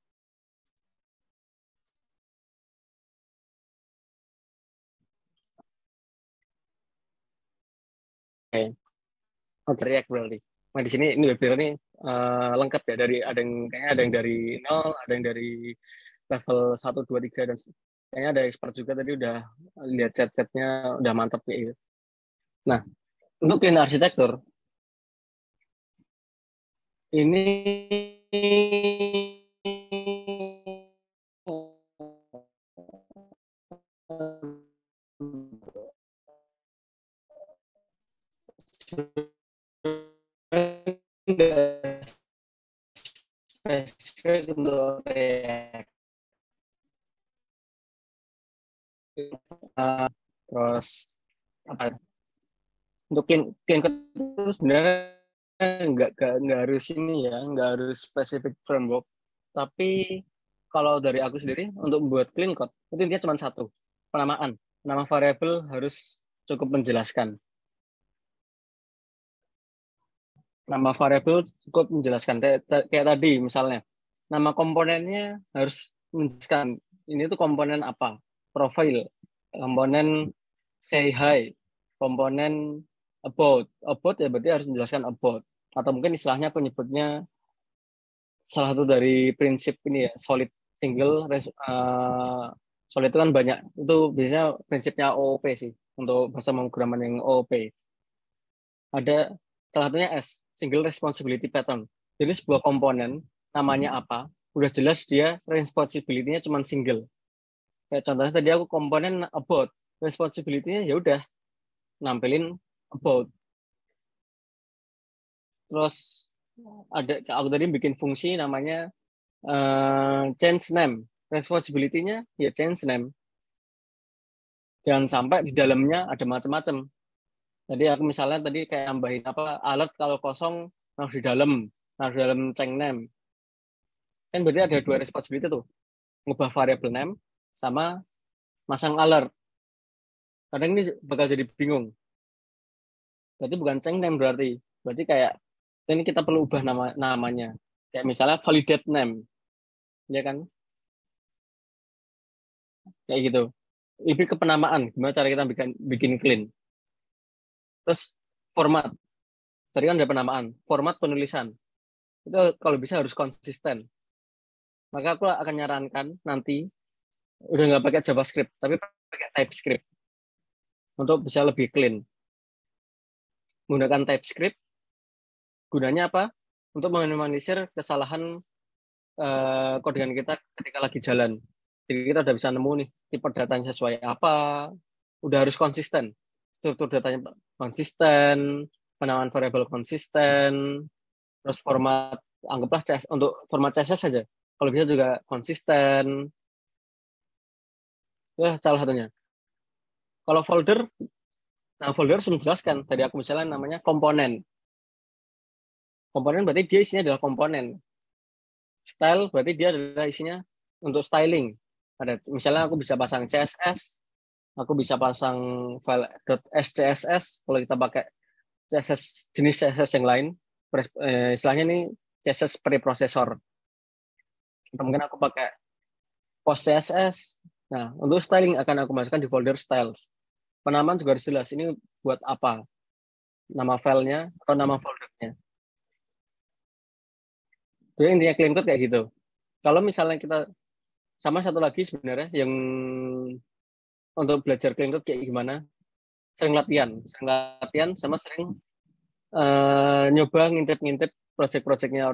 Oke, React berarti. Nah, di sini ini WebDriver ini lengkap ya, dari kayaknya ada yang dari 0, ada yang dari level 1 2 3 dan kayaknya ada expert juga tadi udah lihat chat-chatnya udah mantap kayak gitu. Nah, untuk clean arsitektur ini spesifik untuk React. Terus apa? Untuk clean code itu sebenarnya nggak harus ini ya, nggak harus spesifik framework. Tapi kalau dari aku sendiri untuk membuat clean code itu intinya cuma satu, penamaan. Nama variabel harus cukup menjelaskan. Nama variabel cukup menjelaskan. Kayak tadi misalnya, nama komponennya harus menjelaskan. Ini tuh komponen apa? Profile, komponen say hi, komponen about. About ya berarti harus menjelaskan about. Atau mungkin istilahnya penyebutnya salah satu dari prinsip ini ya, solid single solid itu kan banyak. Itu biasanya prinsipnya OOP sih untuk bahasa pemrograman yang OOP. Ada salah satunya S, single responsibility pattern. Jadi sebuah komponen namanya apa, udah jelas dia responsibility-nya cuma single. Kayak contohnya tadi aku komponen about, responsibility-nya ya udah nampilin about. Terus aku tadi bikin fungsi namanya change name. Responsibility-nya ya change name. Jangan sampai di dalamnya ada macam-macam. Jadi aku misalnya tadi kayak nambahin apa alert kalau kosong harus di dalam change name. Kan berarti ada dua responsibility tuh. Ngubah variable name sama masang alert. Kadang ini bakal jadi bingung. Berarti bukan change name berarti. Berarti kayak ini kita perlu ubah namanya. Kayak misalnya validate name. Ya kan? Kayak gitu. Lebih ke penamaan. Gimana cara kita bikin clean. Terus format. Tadi kan ada penamaan. Format penulisan. Itu kalau bisa harus konsisten. Maka aku akan nyarankan nanti udah nggak pakai JavaScript, tapi pakai TypeScript untuk bisa lebih clean. Menggunakan TypeScript, gunanya apa? Untuk meminimalisir kesalahan codingan kita ketika lagi jalan. Jadi kita udah bisa nemu nih tipe datanya sesuai apa, udah harus konsisten. Struktur datanya konsisten, penamaan variabel konsisten, terus format, anggaplah CS, untuk format CSS saja. Kalau bisa juga konsisten. Ya, salah satunya. Kalau folder, nah folder harus menjelaskan. Tadi aku misalnya namanya komponen. Komponen berarti dia isinya adalah komponen. Style berarti dia adalah isinya untuk styling. Ada misalnya aku bisa pasang CSS, aku bisa pasang file .scss kalau kita pakai CSS jenis CSS yang lain. Istilahnya ini CSS preprocessor. atau mungkin aku pakai post CSS. Nah, untuk styling akan aku masukkan di folder styles. Penamaan juga harus jelas, ini buat apa, nama filenya atau nama foldernya. Jadi intinya clean code kayak gitu. Kalau misalnya kita, sama satu lagi sebenarnya yang untuk belajar clean code kayak gimana, sering latihan sama sering nyoba ngintip project-projectnya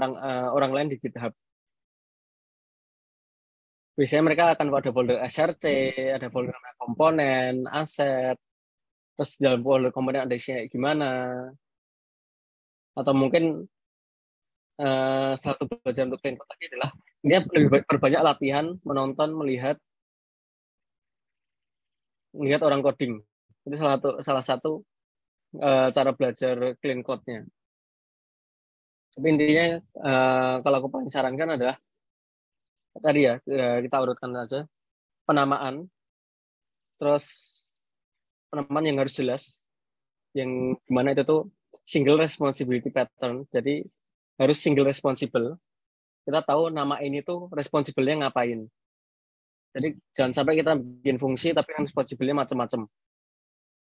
orang lain di GitHub. Biasanya mereka akan ada folder SRC, ada folder komponen, aset, terus dalam folder komponen ada isinya gimana, atau mungkin satu belajar untuk clean code tadi adalah dia lebih berbanyak latihan, menonton, melihat orang coding. Itu salah satu cara belajar clean code-nya. Tapi intinya kalau aku paling sarankan adalah tadi ya, kita urutkan saja penamaan, terus penamaan yang harus jelas, yang gimana itu tuh single responsibility pattern, jadi harus single responsible. Kita tahu nama ini tuh responsible-nya ngapain. Jadi jangan sampai kita bikin fungsi tapi yang responsible-nya macam-macam.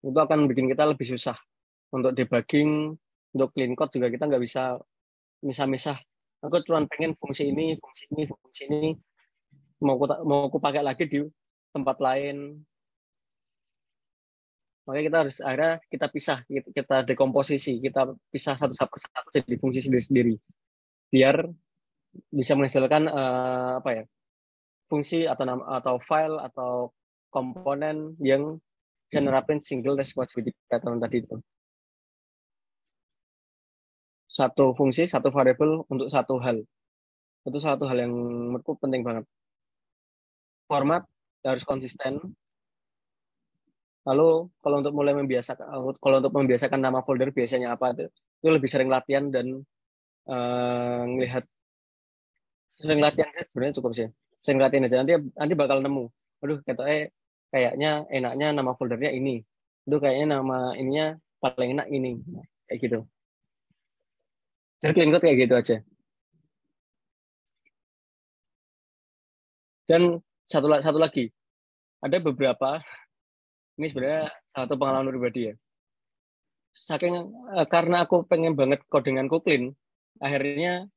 Itu akan bikin kita lebih susah untuk debugging, untuk clean code juga kita nggak bisa misah-misah. Aku cuma pengen fungsi ini, mau aku pakai lagi di tempat lain. Makanya kita harus akhirnya kita pisah, kita dekomposisi, kita pisah satu persatu jadi fungsi sendiri-sendiri, biar bisa menghasilkan fungsi atau file atau komponen yang bisa nerapin single responsibility pattern tadi itu. Satu fungsi, satu variabel untuk satu hal. Itu satu hal yang menurutku penting banget. Format harus konsisten. Lalu kalau untuk membiasakan nama folder biasanya apa itu lebih sering latihan dan sering latihan sih sebenarnya cukup sih. Sering latihan aja nanti bakal nemu. Aduh kayaknya enaknya nama foldernya ini. Aduh kayaknya nama ininya paling enak ini. Kayak gitu. Jadi clean code kayak gitu aja. Dan satu lagi, ada beberapa, ini sebenarnya satu pengalaman pribadi ya. Karena aku pengen banget codinganku clean, akhirnya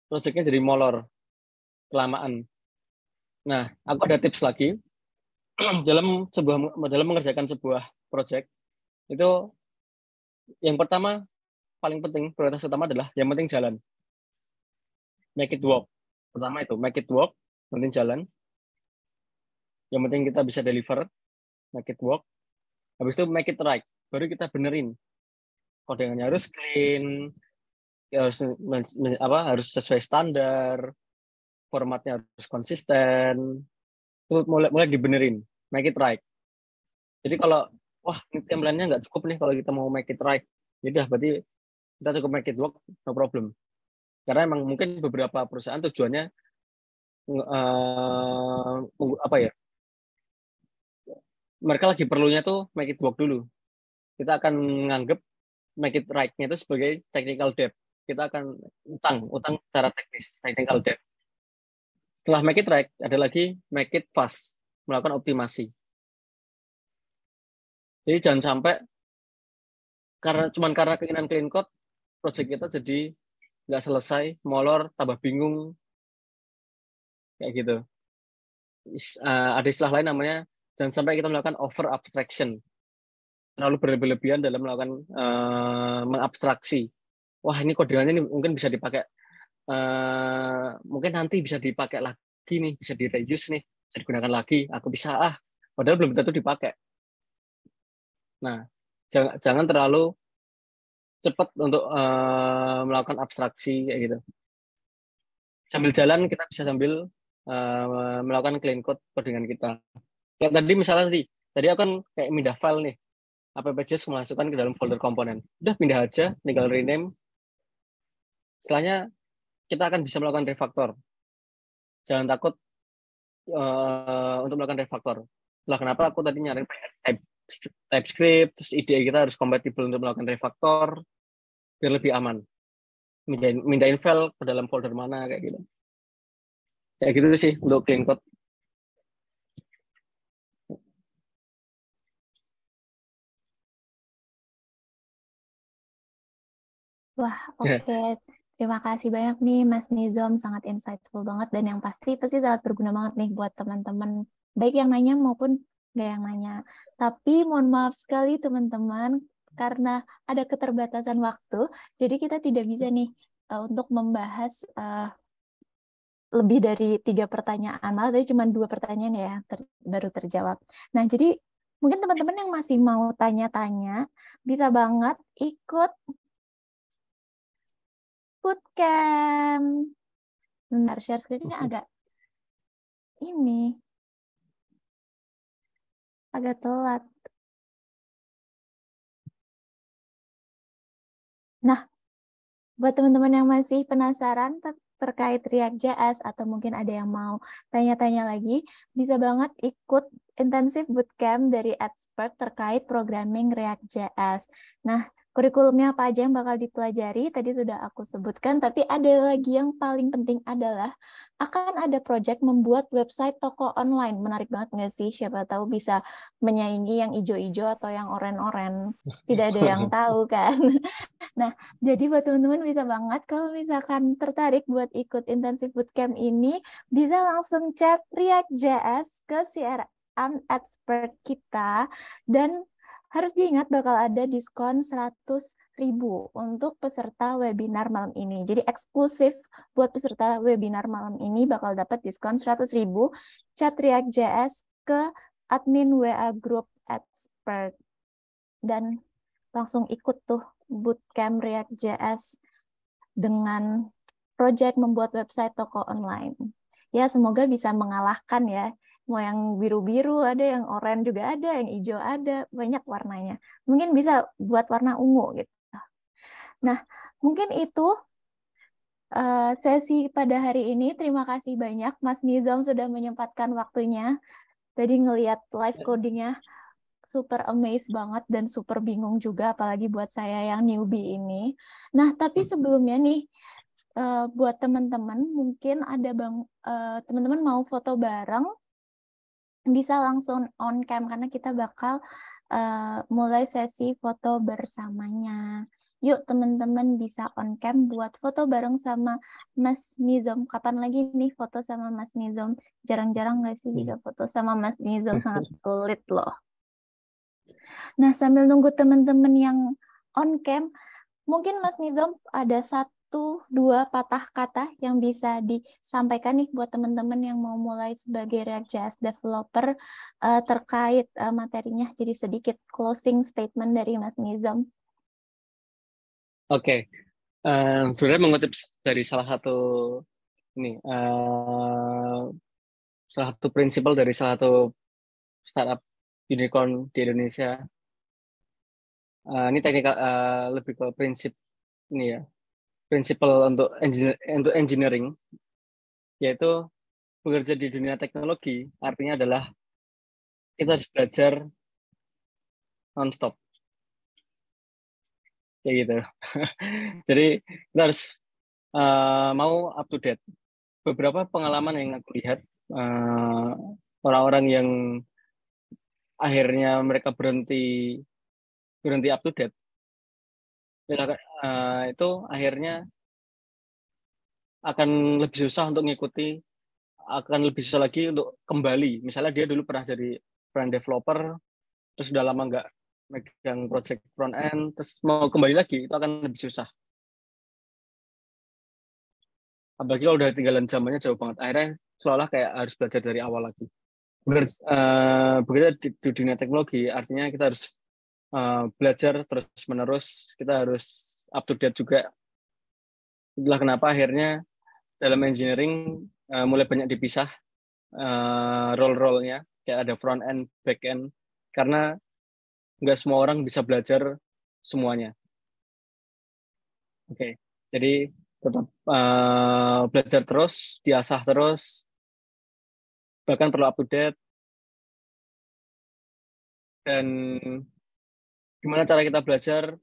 projectnya jadi molor, kelamaan. Nah, aku ada tips lagi dalam mengerjakan sebuah project. Itu yang pertama, paling penting, prioritas utama adalah yang penting jalan. Make it work. Pertama itu, make it work, penting jalan. Yang penting kita bisa deliver, make it work. Habis itu make it right, baru kita benerin. Codingannya harus clean, harus sesuai standar, formatnya harus konsisten, itu mulai dibenerin, make it right. Jadi kalau ini template-nya nggak cukup nih kalau kita mau make it right, yaudah berarti kita cukup make it work, no problem. Karena emang mungkin beberapa perusahaan tujuannya mereka lagi perlunya tuh make it work dulu. Kita akan menganggap make it right-nya itu sebagai technical debt. Kita akan utang secara teknis, technical debt. Setelah make it right, ada lagi make it fast, melakukan optimasi. Jadi jangan sampai karena keinginan clean code, project kita jadi nggak selesai, molor, tambah bingung, kayak gitu. Ada istilah lain namanya, jangan sampai kita melakukan over abstraction, terlalu berlebihan dalam melakukan mengabstraksi. Wah ini codingannya mungkin bisa dipakai, mungkin nanti bisa dipakai lagi nih, bisa di reuse nih, bisa digunakan lagi. Aku bisa padahal belum tentu dipakai. Nah, jangan terlalu cepat untuk melakukan abstraksi kayak gitu. Sambil jalan kita bisa sambil melakukan clean code codingan kita. Kayak tadi misalnya tadi aku kan kayak pindah file nih, app.js memasukkan ke dalam folder komponen. Udah pindah aja, tinggal rename. Setelahnya kita akan bisa melakukan refactor. Jangan takut untuk melakukan refactor. Itulah kenapa aku tadi nyari TypeScript, terus IDE kita harus kompatibel untuk melakukan refactor, biar lebih aman. Mindahin file ke dalam folder mana, kayak gitu. Ya gitu sih untuk clean code. Wah, oke. Terima kasih banyak nih Mas Nizam, sangat insightful banget dan yang pasti sangat berguna banget nih buat teman-teman, baik yang nanya maupun nggak yang nanya. Tapi mohon maaf sekali teman-teman, karena ada keterbatasan waktu, jadi kita tidak bisa nih untuk membahas lebih dari 3 pertanyaan, malah tadi cuma 2 pertanyaan ya baru terjawab. Nah, jadi mungkin teman-teman yang masih mau tanya-tanya, bisa banget ikut bootcamp. Bentar, share screen-nya agak telat. Nah, buat teman-teman yang masih penasaran terkait React.js atau mungkin ada yang mau tanya-tanya lagi, bisa banget ikut intensif bootcamp dari Expert terkait programming React.js. Nah, kurikulumnya apa aja yang bakal dipelajari, tadi sudah aku sebutkan, tapi ada lagi yang paling penting adalah akan ada project membuat website toko online. Menarik banget nggak sih? Siapa tahu bisa menyaingi yang ijo-ijo atau yang oren-oren. Tidak ada yang tahu kan? Nah, jadi buat teman-teman bisa banget kalau misalkan tertarik buat ikut intensif bootcamp ini, bisa langsung chat React.js ke CRM Expert kita, dan harus diingat bakal ada diskon 100.000 untuk peserta webinar malam ini. Jadi eksklusif buat peserta webinar malam ini bakal dapat diskon 100.000, chat React.js ke admin WA Group Expert. Dan langsung ikut tuh bootcamp React.js dengan project membuat website toko online. Ya, semoga bisa mengalahkan ya. Mau yang biru-biru ada, yang oranye juga ada, yang hijau ada, banyak warnanya. Mungkin bisa buat warna ungu gitu. Nah, mungkin itu sesi pada hari ini. Terima kasih banyak Mas Nizam sudah menyempatkan waktunya. Tadi ngelihat live codingnya super amazed banget dan super bingung juga, apalagi buat saya yang newbie ini. Nah, tapi sebelumnya nih, buat teman-teman mungkin ada teman-teman mau foto bareng, bisa langsung on cam karena kita bakal mulai sesi foto bersamanya. Yuk teman-teman bisa on cam buat foto bareng sama Mas Nizam. Kapan lagi nih foto sama Mas Nizam? Jarang-jarang nggak sih bisa foto sama Mas Nizam, sangat sulit loh. Nah, sambil nunggu teman-teman yang on cam, mungkin Mas Nizam ada 1-2 patah kata yang bisa disampaikan nih buat teman-teman yang mau mulai sebagai React.js developer terkait materinya. Jadi sedikit closing statement dari Mas Nizam. Oke, sebenarnya mengutip dari salah satu prinsipal dari salah satu startup unicorn di Indonesia. Ini teknikal, lebih ke prinsip ini ya, prinsipal untuk engineering, yaitu bekerja di dunia teknologi. Artinya adalah kita harus belajar non-stop, kayak gitu. Jadi kita harus mau up to date. Beberapa pengalaman yang aku lihat, orang-orang yang akhirnya mereka berhenti up to date, itu akhirnya akan lebih susah untuk mengikuti, akan lebih susah lagi untuk kembali. Misalnya dia dulu pernah jadi front developer, terus udah lama nggak megang project front end, terus mau kembali lagi itu akan lebih susah. Apalagi kalau udah tinggalan zamannya jauh banget, akhirnya seolah kayak harus belajar dari awal lagi. Bekerja di dunia teknologi artinya kita harus belajar terus-menerus, kita harus up to date juga. Itulah kenapa akhirnya dalam engineering mulai banyak dipisah role-role-nya, kayak ada front end, back end, karena nggak semua orang bisa belajar semuanya. Oke, jadi tetap belajar terus, diasah terus, bahkan perlu up to date. Dan gimana cara kita belajar,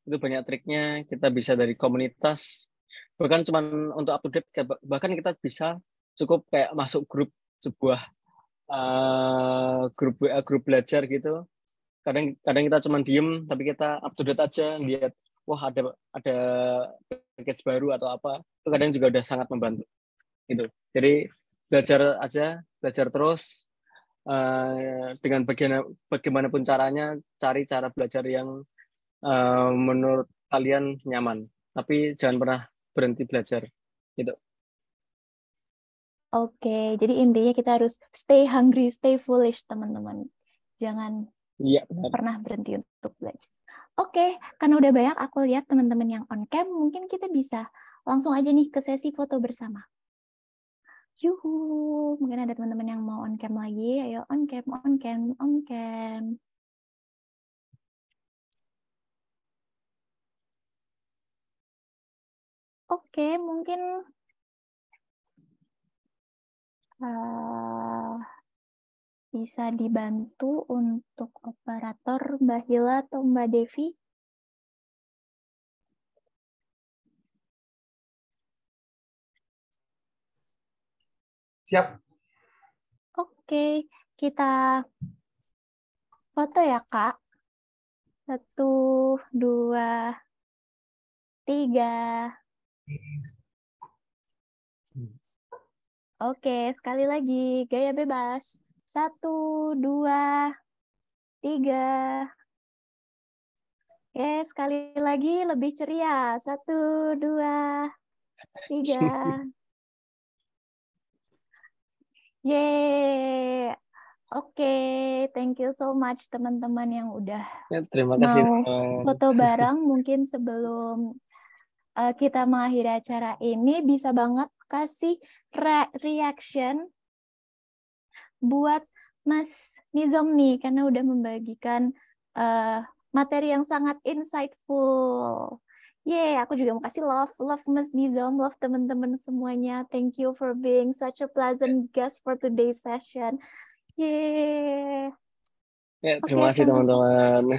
itu banyak triknya. Kita bisa dari komunitas, bahkan cuma untuk up to date, bahkan kita bisa cukup kayak masuk grup sebuah grup belajar gitu. Kadang kita cuma diem tapi kita up to date aja lihat wah ada package baru atau apa, itu kadang juga udah sangat membantu gitu. Jadi belajar terus, dengan bagaimanapun caranya, cari cara belajar yang menurut kalian nyaman, tapi jangan pernah berhenti belajar gitu. Oke, jadi intinya kita harus stay hungry, stay foolish, teman-teman. Jangan Iya, benar. pernah berhenti untuk belajar. Oke, karena udah banyak aku lihat teman-teman yang on cam, mungkin kita bisa langsung aja nih ke sesi foto bersama. Yuhu, mungkin ada teman-teman yang mau on cam lagi. Ayo on cam, on cam, on cam. Oke, mungkin bisa dibantu untuk operator Mbak Hila atau Mbak Devi. Siap. Oke, kita foto ya, Kak. 1, 2, 3. Oke, sekali lagi. Gaya bebas. 1, 2, 3. Oke, sekali lagi lebih ceria. 1, 2, 3. Yeay. Oke, thank you so much teman-teman yang udah Ya, terima kasih. mau foto bareng. Mungkin sebelum kita mengakhiri acara ini, bisa banget kasih reaction buat Mas Nizam nih, karena udah membagikan materi yang sangat insightful. Yeay, aku juga mau kasih love Mas Nizam, love teman-teman semuanya. Thank you for being such a pleasant guest for today's session. Yeay. Ya, terima kasih teman-teman.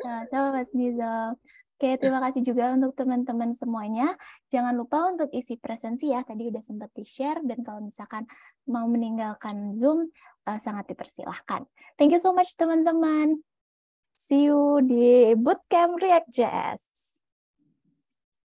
Nah, sama Mas Nizam. Oke, terima kasih juga untuk teman-teman semuanya. Jangan lupa untuk isi presensi ya, tadi udah sempat di-share, dan kalau misalkan mau meninggalkan Zoom, sangat dipersilahkan. Thank you so much teman-teman. See you di Bootcamp React.js.